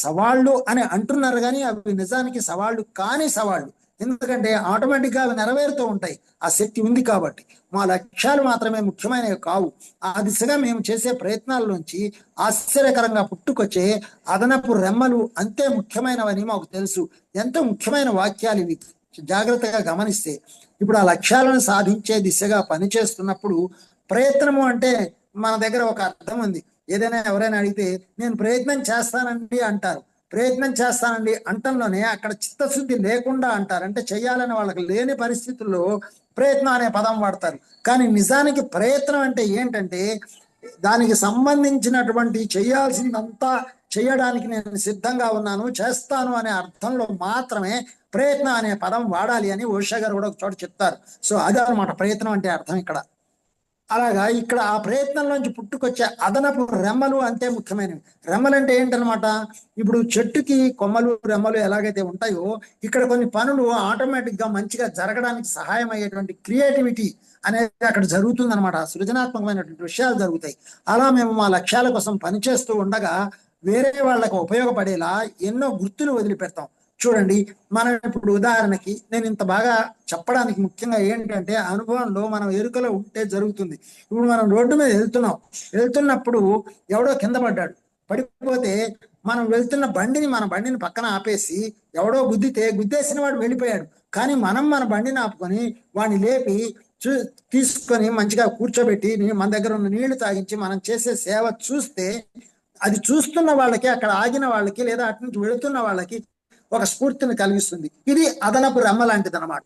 సవాళ్ళు అని అంటున్నారు కానీ అవి నిజానికి సవాళ్ళు కాని సవాళ్ళు. ఎందుకంటే ఆటోమేటిక్గా అవి నెరవేరుతూ ఉంటాయి, ఆ శక్తి ఉంది కాబట్టి. మా లక్ష్యాలు మాత్రమే ముఖ్యమైనవి కావు. ఆ దిశగా మేము చేసే ప్రయత్నాల్లోంచి ఆశ్చర్యకరంగా పుట్టుకొచ్చే అదనపు రెమ్మలు అంతే ముఖ్యమైనవని మాకు తెలుసు. ఎంతో ముఖ్యమైన వాక్యాలు ఇవి, జాగ్రత్తగా గమనిస్తే. ఇప్పుడు ఆ లక్ష్యాలను సాధించే దిశగా పనిచేస్తున్నప్పుడు ప్రయత్నము అంటే మన దగ్గర ఒక అర్థం ఉంది. ఏదైనా ఎవరైనా అడిగితే నేను ప్రయత్నం చేస్తానండి అంటారు. ప్రయత్నం చేస్తానండి అంటంలోనే అక్కడ చిత్తశుద్ధి లేకుండా అంటారు. అంటే చేయాలని వాళ్ళకి లేని పరిస్థితుల్లో ప్రయత్నం అనే పదం వాడతారు. కానీ నిజానికి ప్రయత్నం అంటే ఏంటంటే దానికి సంబంధించినటువంటి చేయాల్సిందంతా చేయడానికి నేను సిద్ధంగా ఉన్నాను, చేస్తాను అనే అర్థంలో మాత్రమే ప్రయత్నం అనే పదం వాడాలి అని ఓషా గారు కూడా ఒక చోట చెప్తారు. సో అదనమాట ప్రయత్నం అంటే అర్థం ఇక్కడ. అలాగా ఇక్కడ ఆ ప్రయత్నంలోంచి పుట్టుకొచ్చే అదనపు రెమ్మలు అంతే ముఖ్యమైనవి. రెమ్మలు అంటే ఏంటనమాట? ఇప్పుడు చెట్టుకి కొమ్మలు రెమ్మలు ఎలాగైతే ఉంటాయో ఇక్కడ కొన్ని పనులు ఆటోమేటిక్గా మంచిగా జరగడానికి సహాయం అయ్యేటువంటి క్రియేటివిటీ అనేది అక్కడ జరుగుతుంది అనమాట. సృజనాత్మకమైనటువంటి విషయాలు జరుగుతాయి. అలా మేము మా లక్ష్యాల కోసం పనిచేస్తూ ఉండగా వేరే వాళ్ళకు ఉపయోగపడేలా ఎన్నో గుర్తులు వదిలిపెడతాం. చూడండి, మనం ఇప్పుడు ఉదాహరణకి నేను ఇంత బాగా చెప్పడానికి ముఖ్యంగా ఏంటంటే అనుభవంలో మనం ఎరుకలో ఉంటే జరుగుతుంది. ఇప్పుడు మనం రోడ్డు మీద వెళ్తున్నప్పుడు ఎవడో కింద పడ్డాడు. పడిపోతే మనం వెళ్తున్న మన బండిని పక్కన ఆపేసి ఎవడో గుద్దేసిన వాడు వెళ్ళిపోయాడు. కానీ మనం మన బండిని ఆపుకొని వాడిని లేపి తీసుకొని మంచిగా కూర్చోబెట్టి మన దగ్గర ఉన్న నీళ్లు తాగించి మనం చేసే సేవ చూస్తే అది చూస్తున్న వాళ్ళకి, అక్కడ ఆగిన వాళ్ళకి లేదా అటు నుంచి వెళుతున్న వాళ్ళకి ఒక స్ఫూర్తిని కలిగిస్తుంది. ఇది అదనపు రెమ్మ లాంటిది అనమాట.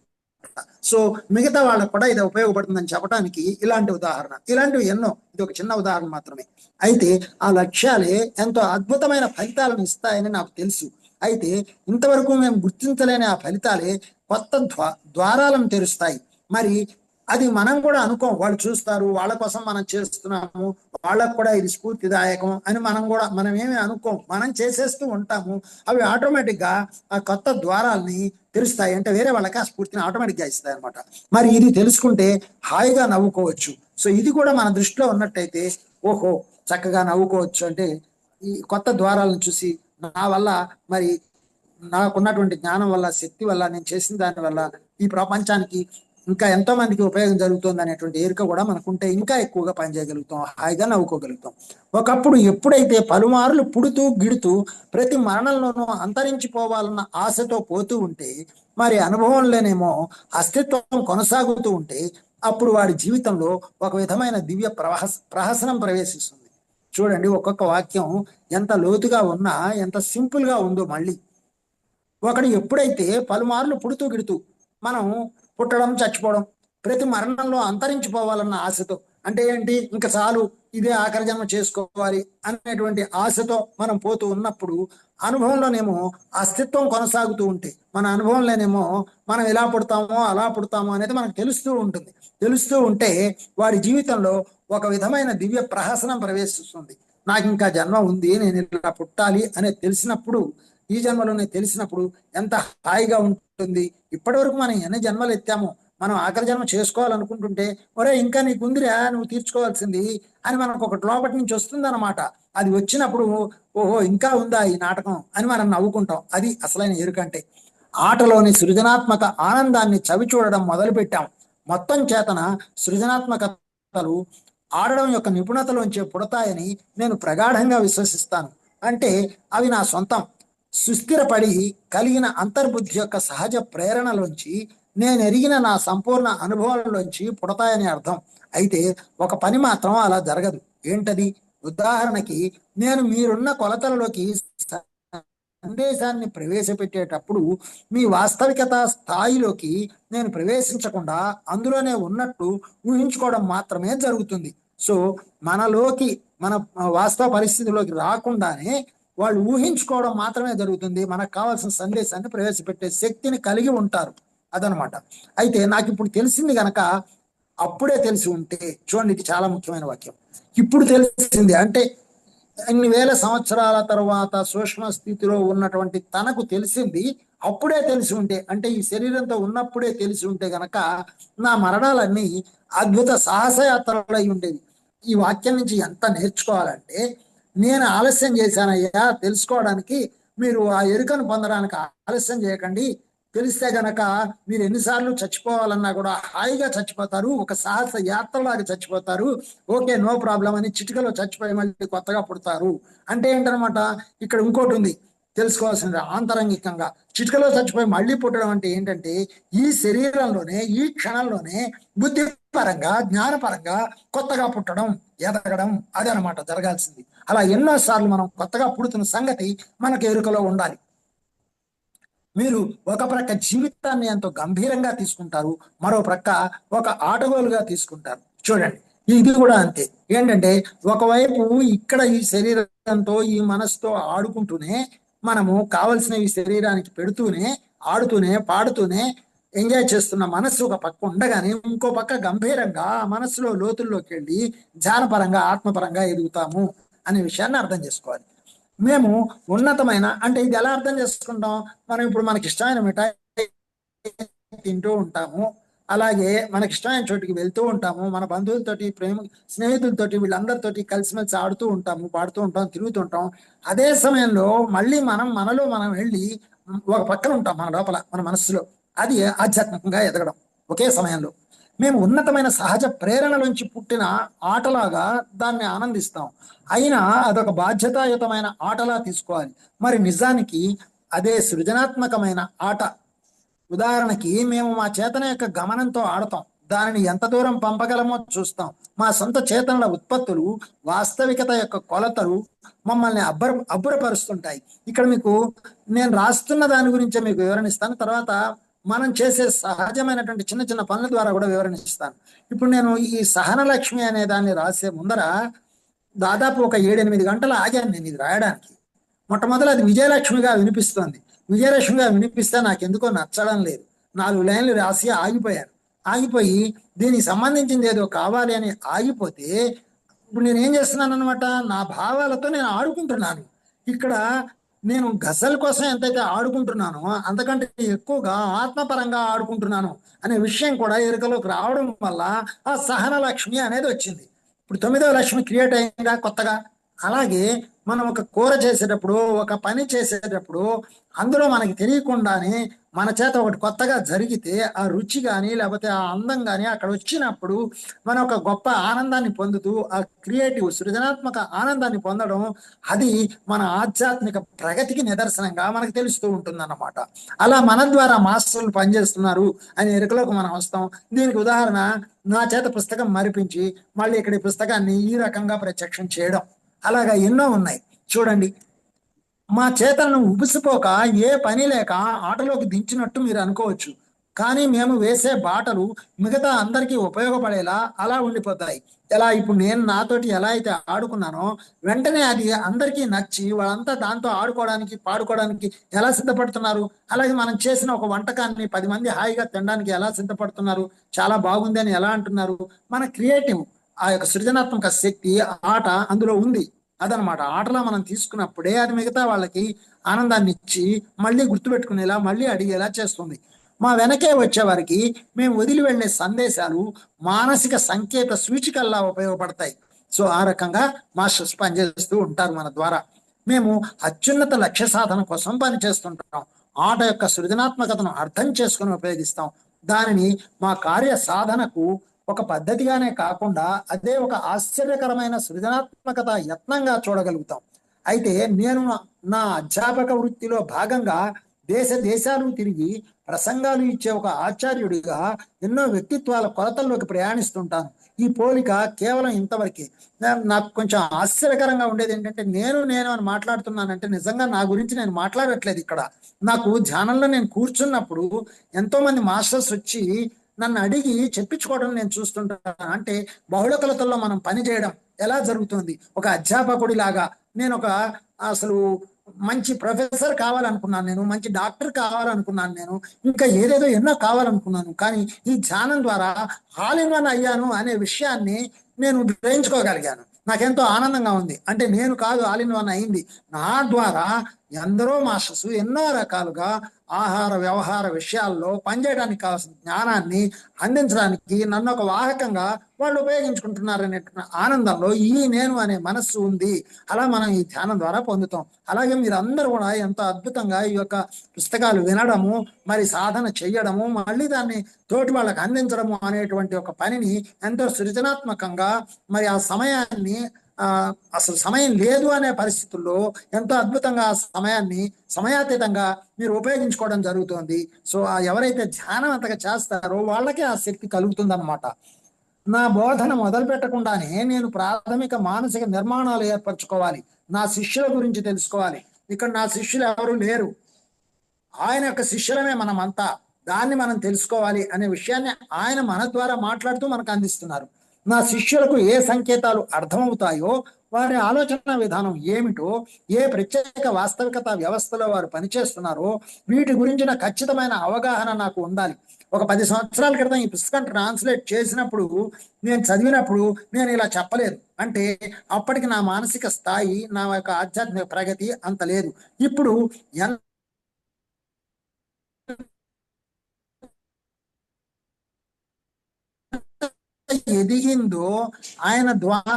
సో మిగతా వాళ్ళకు కూడా ఇది ఉపయోగపడుతుందని చెప్పడానికి ఇలాంటి ఉదాహరణ, ఇలాంటివి ఎన్నో. ఇది ఒక చిన్న ఉదాహరణ మాత్రమే. అయితే ఆ లక్ష్యాలే ఎంతో అద్భుతమైన ఫలితాలను ఇస్తాయని నాకు తెలుసు. అయితే ఇంతవరకు మేము గుర్తించలేని ఆ ఫలితాలే కొత్త ద్వారాలను తెరుస్తాయి. మరి అది మనం కూడా అనుకోం. వాళ్ళు చూస్తారు, వాళ్ళ కోసం మనం చేస్తున్నాము, వాళ్ళకు కూడా ఇది స్ఫూర్తిదాయకం అని మనం ఏమి అనుకోం. మనం చేసేస్తూ ఉంటాము. అవి ఆటోమేటిక్గా ఆ కొత్త ద్వారాలని తెరుస్తాయి. అంటే వేరే వాళ్ళకి ఆ స్ఫూర్తిని ఆటోమేటిక్గా ఇస్తాయి అనమాట. మరి ఇది తెలుసుకుంటే హాయిగా నవ్వుకోవచ్చు. సో ఇది కూడా మన దృష్టిలో ఉన్నట్టయితే ఓహో చక్కగా నవ్వుకోవచ్చు. అంటే ఈ కొత్త ద్వారాలను చూసి నా వల్ల, మరి నాకున్నటువంటి జ్ఞానం వల్ల, శక్తి వల్ల, నేను చేసిన దాని వల్ల ఈ ప్రపంచానికి ఇంకా ఎంతో మందికి ఉపయోగం జరుగుతుంది అనేటువంటి ఎరుక కూడా మనకుంటే ఇంకా ఎక్కువగా పనిచేయగలుగుతాం, హాయిగా నవ్వుకోగలుగుతాం. ఒకప్పుడు ఎప్పుడైతే పలుమార్లు పుడుతూ గిడుతూ ప్రతి మరణంలోనూ అంతరించిపోవాలన్న ఆశతో పోతూ ఉంటే, మరి అనుభవంలోనేమో అస్తిత్వం కొనసాగుతూ ఉంటే, అప్పుడు వాడి జీవితంలో ఒక విధమైన దివ్య ప్రహసనం ప్రవేశిస్తుంది. చూడండి, ఒక్కొక్క వాక్యం ఎంత లోతుగా ఉన్నా ఎంత సింపుల్గా ఉందో. మళ్ళీ ఒకడు ఎప్పుడైతే పలుమార్లు పుడుతూ గిడుతూ, మనం పుట్టడం, చచ్చిపోవడం, ప్రతి మరణంలో అంతరించిపోవాలన్న ఆశతో, అంటే ఏంటి, ఇంకా చాలు ఇదే ఆఖరి జన్మ చేసుకోవాలి అనేటువంటి ఆశతో మనం పోతూ ఉన్నప్పుడు అనుభవంలోనేమో అస్తిత్వం కొనసాగుతూ ఉంటే, మన అనుభవంలోనేమో మనం ఎలా పుడతామో అలా పుడతామో అనేది మనకు తెలుస్తూ ఉంటుంది. తెలుస్తూ ఉంటే వాడి జీవితంలో ఒక విధమైన దివ్య ప్రహసనం ప్రవేశిస్తుంది. నాకు ఇంకా జన్మ ఉంది, నేను ఇలా పుట్టాలి అనేది తెలిసినప్పుడు, ఈ జన్మలోనే తెలిసినప్పుడు ఎంత హాయిగా ఉంటుంది. ఇప్పటి వరకు మనం ఎన్ని జన్మలు ఎత్తామో, మనం ఆఖరి జన్మ చేసుకోవాలనుకుంటుంటే, ఒరే ఇంకా నీకు ఉందిరా, నువ్వు తీర్చుకోవాల్సింది అని మనకు ఒకటి లోపటి నుంచి వస్తుంది అనమాట. అది వచ్చినప్పుడు ఓహో ఇంకా ఉందా ఈ నాటకం అని మనం నవ్వుకుంటాం. అది అసలైన ఎరుకంటే. ఆటలోని సృజనాత్మక ఆనందాన్ని చవి చూడడం మొదలుపెట్టాం. మొత్తం చేతన సృజనాత్మకతలు ఆడడం యొక్క నిపుణతలోంచి పుడతాయని నేను ప్రగాఢంగా విశ్వసిస్తాను. అంటే అవి నా సొంతం, సుస్థిరపడి కలిగిన అంతర్బుద్ధి యొక్క సహజ ప్రేరణలోంచి, నేను ఎరిగిన నా సంపూర్ణ అనుభవంలోంచి పుడతాయని అర్థం. అయితే ఒక పని మాత్రం అలా జరగదు. ఏంటది? ఉదాహరణకి, నేను మీరున్న కొలతలలోకి సందేశాన్ని ప్రవేశపెట్టేటప్పుడు మీ వాస్తవికత స్థాయిలోకి నేను ప్రవేశించకుండా అందులోనే ఉన్నట్టు ఊహించుకోవడం మాత్రమే జరుగుతుంది. సో మనలోకి, మన వాస్తవ పరిస్థితిలోకి రాకుండానే వాళ్ళు ఊహించుకోవడం మాత్రమే జరుగుతుంది. మనకు కావాల్సిన సందేశాన్ని ప్రవేశపెట్టే శక్తిని కలిగి ఉంటారు. అదనమాట. అయితే నాకు ఇప్పుడు తెలిసింది గనక, అప్పుడే తెలిసి ఉంటే, చూడండి ఇది చాలా ముఖ్యమైన వాక్యం, ఇప్పుడు తెలిసింది అంటే ఇన్ని వేల సంవత్సరాల తర్వాత సూక్ష్మ స్థితిలో ఉన్నటువంటి తనకు తెలిసింది అప్పుడే తెలిసి ఉంటే, అంటే ఈ శరీరంతో ఉన్నప్పుడే తెలిసి ఉంటే గనక నా మరణాలన్నీ అద్భుత సాహసయాత్రలు అయి ఉండేవి. ఈ వాక్యం నుంచి ఎంత నేర్చుకోవాలంటే, నేను ఆలస్యం చేశానయ్యా తెలుసుకోవడానికి, మీరు ఆ ఎరుకను పొందడానికి ఆలస్యం చేయకండి. తెలిస్తే గనక మీరు ఎన్నిసార్లు చచ్చిపోవాలన్నా కూడా హాయిగా చచ్చిపోతారు, ఒక సాహస యాత్రలాగా చచ్చిపోతారు. ఓకే, నో ప్రాబ్లం అని చిటికలో చచ్చిపోయి మళ్ళీ కొత్తగా పుడతారు. అంటే ఏంటనమాట, ఇక్కడ ఇంకోటి ఉంది తెలుసుకోవాల్సింది ఆంతరంగికంగా. చిటికలో చచ్చిపోయి మళ్ళీ పుట్టడం అంటే ఏంటంటే, ఈ శరీరంలోనే, ఈ క్షణంలోనే బుద్ధిపరంగా, జ్ఞానపరంగా కొత్తగా పుట్టడం, ఎదగడం, అదనమాట జరగాల్సింది. అలా ఎన్నోసార్లు మనం కొత్తగా పుడుతున్న సంగతి మనకు ఎరుకలో ఉండాలి. మీరు ఒక ప్రక్క జీవితాన్ని ఎంతో గంభీరంగా తీసుకుంటారు, మరో ప్రక్క ఒక ఆటగోలుగా తీసుకుంటారు. చూడండి ఇది కూడా అంతే. ఏంటంటే ఒకవైపు ఇక్కడ ఈ శరీరంతో, ఈ మనసుతో ఆడుకుంటూనే, మనము కావలసిన ఈ శరీరానికి పెడుతూనే, ఆడుతూనే, పాడుతూనే ఎంజాయ్ చేస్తున్న మనస్సు ఒక పక్క ఉండగానే, ఇంకో పక్క గంభీరంగా ఆ మనస్సులో లోతుల్లోకి వెళ్ళి ధ్యానపరంగా, ఆత్మపరంగా ఎదుగుతాము అనే విషయాన్ని అర్థం చేసుకోవాలి. మేము ఉన్నతమైన, అంటే ఇది ఎలా అర్థం చేసుకుంటాం, మనం ఇప్పుడు మనకి ఇష్టమైన మిఠాయి తింటూ ఉంటాము, అలాగే మనకి ఇష్టమైన చోటికి వెళ్తూ ఉంటాము, మన బంధువులతోటి, స్నేహితులతోటి, వీళ్ళందరితోటి కలిసిమెలిసి ఆడుతూ ఉంటాము, పాడుతూ ఉంటాం, తిరుగుతుంటాం. అదే సమయంలో మళ్ళీ మనలో మనం వెళ్ళి ఒక పక్కన ఉంటాం, మన లోపల, మన మనస్సులో. అది ఆధ్యాత్మికంగా ఎదగడం. ఒకే సమయంలో మేము ఉన్నతమైన సహజ ప్రేరణలోంచి పుట్టిన ఆటలాగా దాన్ని ఆనందిస్తాం. అయినా అదొక బాధ్యతాయుతమైన ఆటలా తీసుకోవాలి. మరి నిజానికి అదే సృజనాత్మకమైన ఆట. ఉదాహరణకి, మేము మా చేతన యొక్క గమనంతో ఆడతాం, దానిని ఎంత దూరం పంపగలమో చూస్తాం. మా సొంత చేతనల ఉత్పత్తులు, వాస్తవికత యొక్క కొలతలు మమ్మల్ని అబ్బురపరుస్తుంటాయి. ఇక్కడ మీకు నేను రాస్తున్న దాని గురించే మీకు వివరణిస్తాను, తర్వాత మనం చేసే సహజమైనటువంటి చిన్న చిన్న పనుల ద్వారా కూడా వివరణిస్తాను. ఇప్పుడు నేను ఈ సహనలక్ష్మి అనే దాన్ని రాసే ముందర దాదాపు ఒక 7-8 గంటలు ఆగాను నేను ఇది రాయడానికి. మొట్టమొదటి అది విజయలక్ష్మిగా వినిపిస్తోంది. విజయలక్ష్మిగా వినిపిస్తే నాకు ఎందుకో నచ్చడం లేదు. 4 లైన్లు రాసి ఆగిపోయి దీనికి సంబంధించింది ఏదో కావాలి అని ఆగిపోతే, ఇప్పుడు నేను ఏం చేస్తున్నాను అనమాట, నా భావాలతో నేను ఆడుకుంటున్నాను. ఇక్కడ నేను గజల్ కోసం ఎంతైతే ఆడుకుంటున్నానో అంతకంటే ఎక్కువగా ఆత్మపరంగా ఆడుకుంటున్నాను అనే విషయం కూడా ఎరుకలోకి రావడం వల్ల ఆ సహన లక్ష్మి అనేది వచ్చింది. ఇప్పుడు 9వ లక్ష్మి క్రియేట్ అయిందా కొత్తగా. అలాగే మనం ఒక కూర చేసేటప్పుడు, ఒక పని చేసేటప్పుడు, అందులో మనకి తెలియకుండానే మన చేత ఒకటి కొత్తగా జరిగితే ఆ రుచి కానీ, లేకపోతే ఆ అందం కానీ అక్కడ వచ్చినప్పుడు మనం ఒక గొప్ప ఆనందాన్ని పొందుతూ, ఆ క్రియేటివ్ సృజనాత్మక ఆనందాన్ని పొందడం, అది మన ఆధ్యాత్మిక ప్రగతికి నిదర్శనంగా మనకు తెలుస్తూ ఉంటుంది అన్నమాట. అలా మన ద్వారా మాస్టర్లు పనిచేస్తున్నారు అని ఎరుకలోకి మనం వస్తాం. దీనికి ఉదాహరణ, నా చేత పుస్తకం మరిపించి మళ్ళీ ఇక్కడ ఈ పుస్తకాన్ని ఈ రకంగా ప్రత్యక్షం చేయడం, అలాగా ఎన్నో ఉన్నాయి. చూడండి, మా చేతలను ఉబిసిపోక, ఏ పని లేక ఆటలోకి దించినట్టు మీరు అనుకోవచ్చు. కానీ మేము వేసే బాటలు మిగతా అందరికీ ఉపయోగపడేలా అలా ఉండిపోతాయి. ఎలా ఇప్పుడు నేను నాతోటి ఎలా అయితే ఆడుకున్నానో వెంటనే అది అందరికీ నచ్చి వాళ్ళంతా దాంతో ఆడుకోవడానికి పాడుకోవడానికి ఎలా సిద్ధపడుతున్నారు. అలాగే మనం చేసిన ఒక వంటకాన్ని 10 మంది హాయిగా తినడానికి ఎలా సిద్ధపడుతున్నారు, చాలా బాగుంది అని ఎలా అంటున్నారు. మన క్రియేటివ్ ఆ యొక్క సృజనాత్మక శక్తి ఆట అందులో ఉంది. అదనమాట ఆటలో మనం తీసుకున్నప్పుడే అది మిగతా వాళ్ళకి ఆనందాన్ని ఇచ్చి మళ్ళీ గుర్తుపెట్టుకునేలా మళ్ళీ అడిగేలా చేస్తుంది. మా వెనకే వచ్చే వారికి మేము వదిలి వెళ్ళే సందేశాలు మానసిక సంకేత సూచికల్లా ఉపయోగపడతాయి. సో ఆ రకంగా మాస్టర్స్ పనిచేస్తూ ఉంటారు మన ద్వారా. మేము అత్యున్నత లక్ష్య సాధన కోసం పనిచేస్తుంటాం. ఆట యొక్క సృజనాత్మకతను అర్థం చేసుకుని ఉపయోగిస్తాం. దానిని మా కార్య సాధనకు ఒక పద్ధతిగానే కాకుండా అదే ఒక ఆశ్చర్యకరమైన సృజనాత్మకత యత్నంగా చూడగలుగుతాం. అయితే నేను నా అధ్యాపక వృత్తిలో భాగంగా దేశాలు తిరిగి ప్రసంగాలు ఇచ్చే ఒక ఆచార్యుడిగా ఎన్నో వ్యక్తిత్వాల కొలతల్లోకి ప్రయాణిస్తుంటాను. ఈ పోలిక కేవలం ఇంతవరకే. నాకు కొంచెం ఆశ్చర్యకరంగా ఉండేది ఏంటంటే నేను అని మాట్లాడుతున్నానంటే నిజంగా నా గురించి నేను మాట్లాడట్లేదు. ఇక్కడ నాకు ధ్యానంలో నేను కూర్చున్నప్పుడు ఎంతో మంది మాస్టర్స్ వచ్చి నన్ను అడిగి చెప్పించుకోవడం నేను చూస్తుంటాను. అంటే బహుళ కొలతల్లో మనం పని చేయడం ఎలా జరుగుతుంది. ఒక అధ్యాపకుడి లాగా నేను అసలు మంచి ప్రొఫెసర్ కావాలనుకున్నాను, నేను మంచి డాక్టర్ కావాలనుకున్నాను, నేను ఇంకా ఏదేదో ఎన్నో కావాలనుకున్నాను. కానీ ఈ ధ్యానం ద్వారా ఆల్ ఇన్ వన్ అయ్యాను అనే విషయాన్ని నేను గ్రహించుకోగలిగాను. నాకెంతో ఆనందంగా ఉంది. అంటే నేను కాదు ఆల్ ఇన్ వన్ అయింది, నా ద్వారా ఎందరో మాస్టర్స్ ఎన్నో రకాలుగా ఆహార వ్యవహార విషయాల్లో పనిచేయడానికి కావాల్సిన జ్ఞానాన్ని అందించడానికి నన్ను ఒక వాహకంగా వాళ్ళు ఉపయోగించుకుంటున్నారనే ఆనందంలో ఈ నేను అనే మనస్సు ఉంది. అలా మనం ఈ ధ్యానం ద్వారా పొందుతాం. అలాగే మీరందరూ కూడా ఎంతో అద్భుతంగా ఈ యొక్క పుస్తకాలు వినడము, మరి సాధన చెయ్యడము, మళ్ళీ దాన్ని తోటి వాళ్ళకి అందించడము అనేటువంటి ఒక పనిని ఎంతో సృజనాత్మకంగా, మరి ఆ సమయాన్ని అసలు సమయం లేదు అనే పరిస్థితుల్లో ఎంతో అద్భుతంగా ఆ సమయాన్ని సమయాతీతంగా మీరు ఉపయోగించుకోవడం జరుగుతుంది. సో ఎవరైతే ధ్యానం అంతగా చేస్తారో వాళ్ళకే ఆ శక్తి కలుగుతుంది అనమాట. నా బోధన మొదలు పెట్టకుండానే నేను ప్రాథమిక మానసిక నిర్మాణాలు ఏర్పరచుకోవాలి. నా శిష్యుల గురించి తెలుసుకోవాలి. ఇక్కడ నా శిష్యులు ఎవరు లేరు, ఆయన యొక్క శిష్యులమే మనమంతా. దాన్ని మనం తెలుసుకోవాలి అనే విషయాన్ని ఆయన మన ద్వారా మాట్లాడుతూ మనకు అందిస్తున్నారు. నా శిష్యులకు ఏ సంకేతాలు అర్థమవుతాయో, వారి ఆలోచన విధానం ఏమిటో, ఏ ప్రత్యేక వాస్తవికత వ్యవస్థలో వారు పనిచేస్తున్నారో వీటి గురించిన ఖచ్చితమైన అవగాహన నాకు ఉండాలి. ఒక 10 సంవత్సరాల క్రితం ఈ పుస్తకం ట్రాన్స్లేట్ చేసినప్పుడు, నేను చదివినప్పుడు నేను ఇలా చెప్పలేదు. అంటే అప్పటికి నా మానసిక స్థాయి, నా యొక్క ఆధ్యాత్మిక ప్రగతి అంత లేదు. ఇప్పుడు ఎదిగిందో ఆయన ద్వారా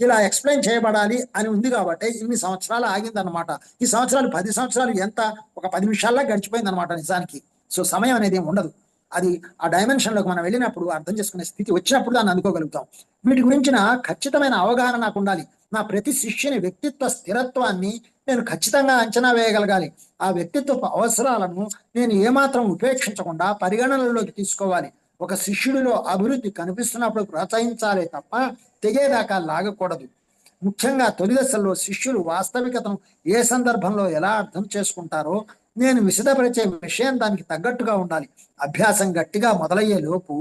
ఇలా ఎక్స్ప్లెయిన్ చేయబడాలి అని ఉంది కాబట్టి ఇన్ని సంవత్సరాలు ఆగిందనమాట. ఈ సంవత్సరాలు 10 సంవత్సరాలు ఎంత ఒక 10 నిమిషాల్లో గడిచిపోయింది అనమాట నిజానికి. సో సమయం అనేది ఏమి ఉండదు. అది ఆ డైమెన్షన్ లోకి మనం వెళ్ళినప్పుడు అర్థం చేసుకునే స్థితి వచ్చినప్పుడు దాన్ని అందుకోగలుగుతాం. వీటి గురించిన ఖచ్చితమైన అవగాహన నాకు ఉండాలి. నా ప్రతి శిష్యుని వ్యక్తిత్వ స్థిరత్వాన్ని నేను ఖచ్చితంగా అంచనా వేయగలగాలి. ఆ వ్యక్తిత్వ అవసరాలను నేను ఏమాత్రం ఉపేక్షించకుండా పరిగణనలోకి తీసుకోవాలి. ఒక శిష్యుడిలో అభివృద్ధి కనిపిస్తున్నప్పుడు ప్రోత్సహించాలే తప్ప తెగేదాకా లాగకూడదు. ముఖ్యంగా తొలి దశల్లో శిష్యులు వాస్తవికతను ఏ సందర్భంలో ఎలా అర్థం చేసుకుంటారో నేను విశదపరిచే విషయం దానికి తగ్గట్టుగా ఉండాలి. అభ్యాసం గట్టిగా మొదలయ్యే లోపు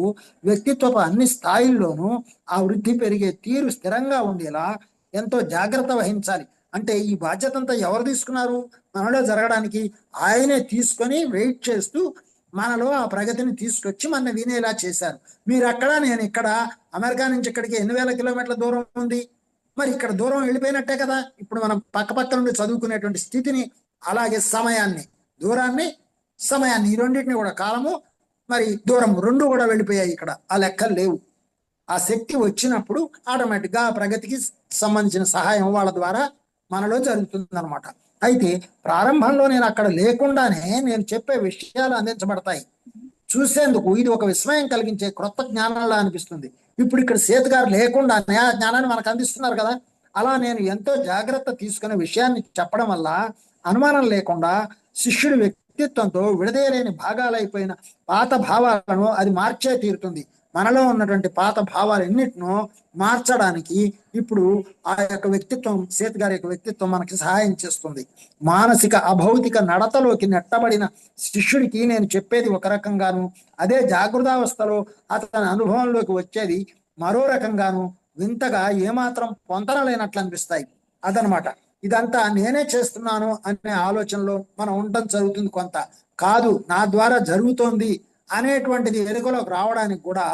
వ్యక్తిత్వపు అన్ని స్థాయిల్లోనూ ఆ వృద్ధి పెరిగే తీరు స్థిరంగా ఉండేలా ఎంతో జాగ్రత్త వహించాలి. అంటే ఈ బాధ్యత అంతా ఎవరు తీసుకున్నారు మనలో జరగడానికి? ఆయనే తీసుకొని వెయిట్ చేస్తూ మనలో ఆ ప్రగతిని తీసుకొచ్చి మన వినేలా చేశారు. మీరు అక్కడ, నేను ఇక్కడ. అమెరికా నుంచి ఇక్కడికి 8,000 కిలోమీటర్ల దూరం ఉంది. మరి ఇక్కడ దూరం వెళ్ళిపోయినట్టే కదా. ఇప్పుడు మనం పక్క నుండి చదువుకునేటువంటి స్థితిని, అలాగే సమయాన్ని, దూరాన్ని, సమయాన్ని, ఈ రెండింటిని కూడా, కాలము మరి దూరము రెండు కూడా వెళ్ళిపోయాయి. ఇక్కడ ఆ లెక్కలు లేవు. ఆ శక్తి వచ్చినప్పుడు ఆటోమేటిక్గా ఆ ప్రగతికి సంబంధించిన సహాయం వాళ్ళ ద్వారా మనలో జరుగుతుంది అనమాట. అయితే ప్రారంభంలో నేను అక్కడ లేకుండానే నేను చెప్పే విషయాలు అందించబడతాయి. చూసేందుకు ఇది ఒక విస్మయం కలిగించే క్రొత్త జ్ఞానంలా అనిపిస్తుంది. ఇప్పుడు ఇక్కడ సేతు గారు లేకుండానే ఆ జ్ఞానాన్ని మనకు అందిస్తున్నారు కదా. అలా నేను ఎంతో జాగ్రత్త తీసుకునే విషయాన్ని చెప్పడం వల్ల అనుమానం లేకుండా శిష్యుడి వ్యక్తిత్వంతో విడదీయలేని భాగాలైపోయిన పాత భావాలను అది మార్చే తీరుతుంది. మనలో ఉన్నటువంటి పాత భావాలన్నిటినో మార్చడానికి ఇప్పుడు ఆ యొక్క వ్యక్తిత్వం, సేత్ గారి యొక్క వ్యక్తిత్వం మనకి సహాయం చేస్తుంది. మానసిక అభౌతిక నడతలోకి నెట్టబడిన శిష్యుడికి నేను చెప్పేది ఒక రకంగాను, అదే జాగృతావస్థలో అతని అనుభవంలోకి వచ్చేది మరో రకంగాను వింతగా ఏమాత్రం పొంతనలేనట్లు అనిపిస్తాయి. అదనమాట. ఇదంతా నేనే చేస్తున్నాను అనే ఆలోచనలో మనం ఉండడం జరుగుతుంది. కొంత కాదు, నా ద్వారా జరుగుతోంది అనేటువంటిది ఎరుకలోకి రావడానికి కూడా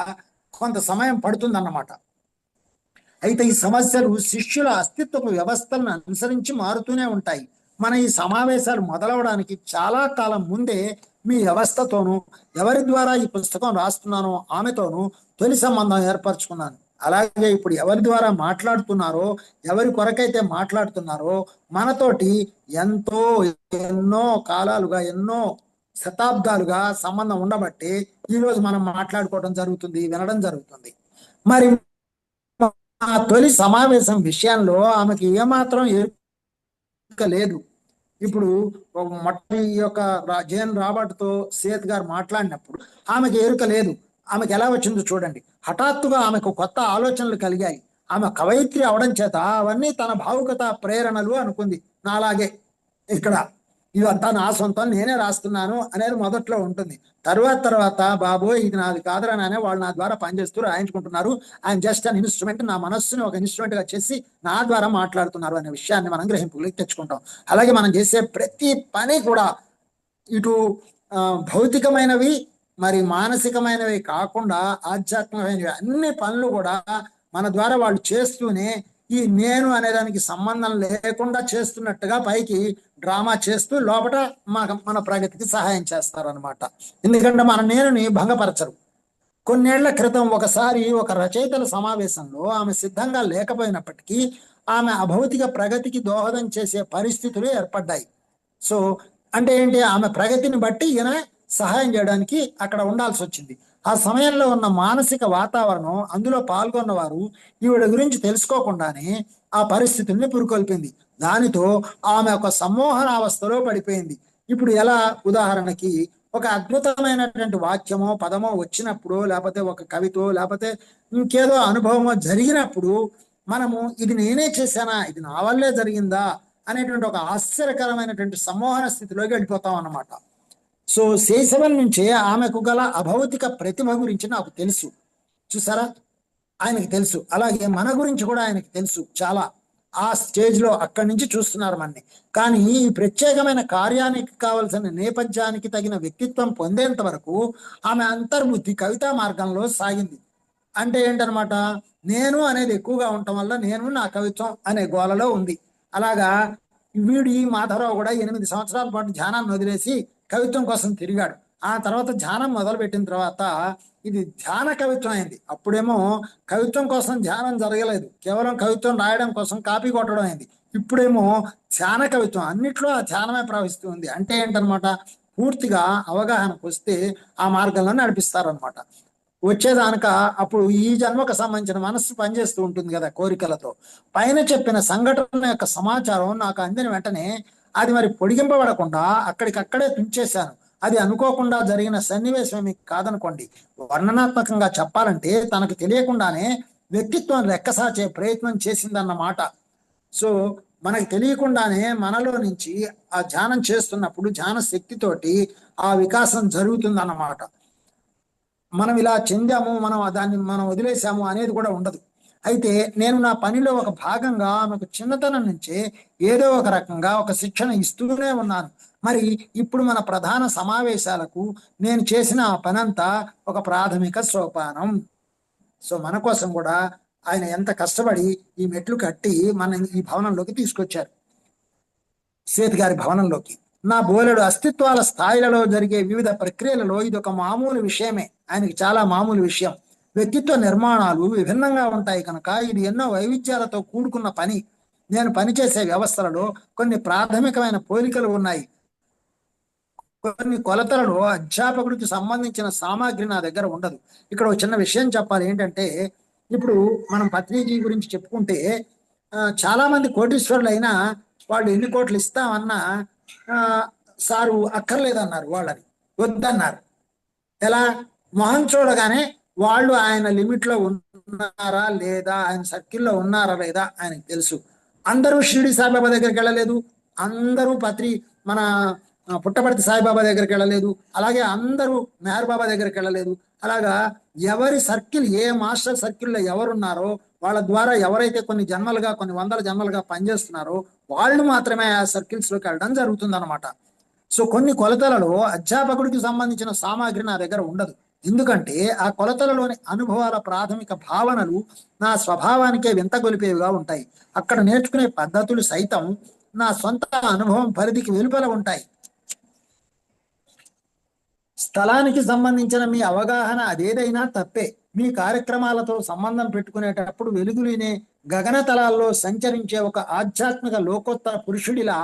కొంత సమయం పడుతుందన్నమాట. అయితే ఈ సమస్యలు శిష్యుల అస్తిత్వపు వ్యవస్థలను అనుసరించి మారుతూనే ఉంటాయి. మన ఈ సమావేశాలు మొదలవడానికి చాలా కాలం ముందే మీ వ్యవస్థతోనూ, ఎవరి ద్వారా ఈ పుస్తకం రాస్తున్నానో ఆమెతోనూ తొలి సంబంధం ఏర్పరచుకున్నాను. అలాగే ఇప్పుడు ఎవరి ద్వారా మాట్లాడుతున్నారో, ఎవరి కొరకైతే మాట్లాడుతున్నారో మనతోటి ఎన్నో కాలాలుగా, ఎన్నో శతాబ్దాలుగా సంబంధం ఉండబట్టి ఈరోజు మనం మాట్లాడుకోవడం జరుగుతుంది, వినడం జరుగుతుంది. మరి ఆ తొలి సమావేశం విషయంలో ఆమెకి ఏమాత్రం ఎరుక లేదు. ఇప్పుడు మొట్టమొదటి ఈ యొక్క జేఎన్ రాబర్ట్తో సేత్ గారు మాట్లాడినప్పుడు ఆమెకి ఎరుక లేదు. ఆమెకు ఎలా వచ్చిందో చూడండి. హఠాత్తుగా ఆమెకు కొత్త ఆలోచనలు కలిగాయి. ఆమె కవయిత్రి అవడం చేత అవన్నీ తన భావుకత ప్రేరణలు అనుకుంది. నాలాగే ఇక్కడ ఇదంతా నా సొంతం, నేనే రాస్తున్నాను అనేది మొదట్లో ఉంటుంది. తర్వాత బాబోయ్ ఇది నాది కాదరనే వాళ్ళు నా ద్వారా పనిచేస్తూ రాయించుకుంటున్నారు, ఆయన జస్ట్ అన్ ఇన్స్ట్రుమెంట్, నా మనస్సుని ఒక ఇన్స్ట్రుమెంట్ గా చేసి నా ద్వారా మాట్లాడుతున్నారు అనే విషయాన్ని మనం గ్రహింపులోకి తెచ్చుకుంటాం. అలాగే మనం చేసే ప్రతి పని కూడా ఇటు భౌతికమైనవి మరి మానసికమైనవి కాకుండా ఆధ్యాత్మికమైనవి అన్ని పనులు కూడా మన ద్వారా వాళ్ళు చేస్తూనే ఈ నేను అనేదానికి సంబంధం లేకుండా చేస్తున్నట్టుగా పైకి డ్రామా చేస్తూ లోపల మన ప్రగతికి సహాయం చేస్తారనమాట. ఎందుకంటే మన నేనుని భంగపరచరు. కొన్నేళ్ల క్రితం ఒకసారి ఒక రచయితల సమావేశంలో ఆమె సిద్ధంగా లేకపోయినప్పటికీ ఆమె అభౌతిక ప్రగతికి దోహదం చేసే పరిస్థితులు ఏర్పడ్డాయి. సో అంటే ఏంటి, ఆమె ప్రగతిని బట్టి ఈయన సహాయం చేయడానికి అక్కడ ఉండాల్సి వచ్చింది. ఆ సమయంలో ఉన్న మానసిక వాతావరణం, అందులో పాల్గొన్న వారు ఈవిడ గురించి తెలుసుకోకుండానే ఆ పరిస్థితుల్ని పురుకొల్పింది. దానితో ఆమె ఒక సమ్మోహనావస్థలో పడిపోయింది. ఇప్పుడు ఎలా, ఉదాహరణకి ఒక అద్భుతమైనటువంటి వాక్యమో పదమో వచ్చినప్పుడు, లేకపోతే ఒక కవితో, లేకపోతే ఇంకేదో అనుభవమో జరిగినప్పుడు మనము ఇది నేనే చేశానా, ఇది నా వల్లే జరిగిందా అనేటువంటి ఒక ఆశ్చర్యకరమైనటువంటి సమ్మోహన స్థితిలోకి వెళ్ళిపోతాం అన్నమాట. సో శైశవం నుంచే ఆమెకు గల అభౌతిక ప్రతిభ గురించి నాకు తెలుసు. చూసారా, ఆయనకి తెలుసు. అలాగే మన గురించి కూడా ఆయనకి తెలుసు చాలా. ఆ స్టేజ్లో అక్కడి నుంచి చూస్తున్నారు మనని. కానీ ఈ ప్రత్యేకమైన కార్యానికి కావలసిన నేపథ్యానికి తగిన వ్యక్తిత్వం పొందేంత వరకు ఆమె అంతర్బుద్ధి కవితా మార్గంలో సాగింది. అంటే ఏంటనమాట, నేను అనేది ఎక్కువగా ఉండటం వల్ల నేను నా కవిత్వం అనే గోలలో ఉంది. అలాగా వీడు ఈ మాధవరావు కూడా 8 సంవత్సరాల పాటు ధ్యానాన్ని వదిలేసి కవిత్వం కోసం తిరిగాడు. ఆ తర్వాత ధ్యానం మొదలుపెట్టిన తర్వాత ఇది ధ్యాన కవిత్వం అయింది. అప్పుడేమో కవిత్వం కోసం ధ్యానం జరగలేదు, కేవలం కవిత్వం రాయడం కోసం కాపీ కొట్టడం అయింది. ఇప్పుడేమో ధ్యాన కవిత్వం, అన్నిట్లో ఆ ధ్యానమే ప్రవహిస్తూ ఉంది. అంటే ఏంటనమాట, పూర్తిగా అవగాహనకు వస్తే ఆ మార్గంలో నడిపిస్తారనమాట. వచ్చేదానక అప్పుడు ఈ జన్మకు సంబంధించిన మనస్సు పనిచేస్తూ ఉంటుంది కదా కోరికలతో. పైన చెప్పిన సంఘటన యొక్క సమాచారం నాకు అందిన వెంటనే అది మరి పొడిగింపబడకుండా అక్కడికక్కడే తుంచేశాను. అది అనుకోకుండా జరిగిన సన్నివేశం మీకు కాదనుకోండి. వర్ణనాత్మకంగా చెప్పాలంటే తనకు తెలియకుండానే వ్యక్తిత్వం లెక్కసాచే ప్రయత్నం చేసిందన్నమాట. సో మనకు తెలియకుండానే మనలో నుంచి ఆ ధ్యానం చేస్తున్నప్పుడు ధ్యాన శక్తితోటి ఆ వికాసం జరుగుతుందన్నమాట. మనం ఇలా చెందాము, మనం వదిలేసాము అనేది కూడా ఉండదు. అయితే నేను నా పనిలో ఒక భాగంగా ఆమెకు చిన్నతనం నుంచే ఏదో ఒక రకంగా ఒక శిక్షణ ఇస్తూనే ఉన్నాను. మరి ఇప్పుడు మన ప్రధాన సమావేశాలకు నేను చేసిన ఆ పనంతా ఒక ప్రాథమిక సోపానం. సో మన కోసం కూడా ఆయన ఎంత కష్టపడి ఈ మెట్లు కట్టి మన ఈ భవనంలోకి తీసుకొచ్చారు, సేత్ గారి భవనంలోకి. నా బోలెడు అస్తిత్వాల స్థాయిలలో జరిగే వివిధ ప్రక్రియలలో ఇది ఒక మామూలు విషయమే. ఆయనకి చాలా మామూలు విషయం. వ్యక్తిత్వ నిర్మాణాలు విభిన్నంగా ఉంటాయి కనుక ఇది ఎన్నో వైవిధ్యాలతో కూడుకున్న పని. నేను పనిచేసే వ్యవస్థలలో కొన్ని ప్రాథమికమైన పోలికలు ఉన్నాయి. కొన్ని కొలతలలో అధ్యాపకుడికి సంబంధించిన సామాగ్రి నా దగ్గర ఉండదు. ఇక్కడ ఒక చిన్న విషయం చెప్పాలి. ఏంటంటే, ఇప్పుడు మనం పత్రిజీ గురించి చెప్పుకుంటే చాలా మంది కోటీశ్వరులు అయినా వాళ్ళు ఎన్ని కోట్లు ఇస్తామన్నా సారు అక్కర్లేదన్నారు, వాళ్ళని వద్దన్నారు. ఎలా, మొహం చూడగానే వాళ్ళు ఆయన లిమిట్లో ఉన్నారా లేదా, ఆయన సర్కిల్లో ఉన్నారా లేదా ఆయనకు తెలుసు. అందరూ షిరిడి సాయిబాబా దగ్గరికి వెళ్ళలేదు, అందరూ మన పుట్టపర్తి సాయిబాబా దగ్గరికి వెళ్ళలేదు, అలాగే అందరూ మెహర్ బాబా దగ్గరికి వెళ్ళలేదు. అలాగా ఎవరి సర్కిల్, ఏ మాస్టర్ సర్కిల్లో ఎవరున్నారో వాళ్ళ ద్వారా ఎవరైతే కొన్ని జన్మలుగా, కొన్ని వందల జన్మలుగా పనిచేస్తున్నారో వాళ్ళు మాత్రమే ఆ సర్కిల్స్ లోకి వెళ్ళడం జరుగుతుంది అనమాట. సో కొన్ని కొలతలలో అధ్యాపకుడికి సంబంధించిన సామాగ్రి నా దగ్గర ఉండదు. ఎందుకంటే ఆ కొలతలలోని అనుభవాల ప్రాథమిక భావనలు నా స్వభావానికే వింత గొలిపేవిగా ఉంటాయి. అక్కడ నేర్చుకునే పద్ధతులు సైతం నా సొంత అనుభవం పరిధికి వెలుపల ఉంటాయి. స్థలానికి సంబంధించిన మీ అవగాహన అదేదైనా తప్పే. మీ కార్యక్రమాలతో సంబంధం పెట్టుకునేటప్పుడు వెలుగులేనే గగనతలాల్లో సంచరించే ఒక ఆధ్యాత్మిక లోకోత్తర పురుషుడిలా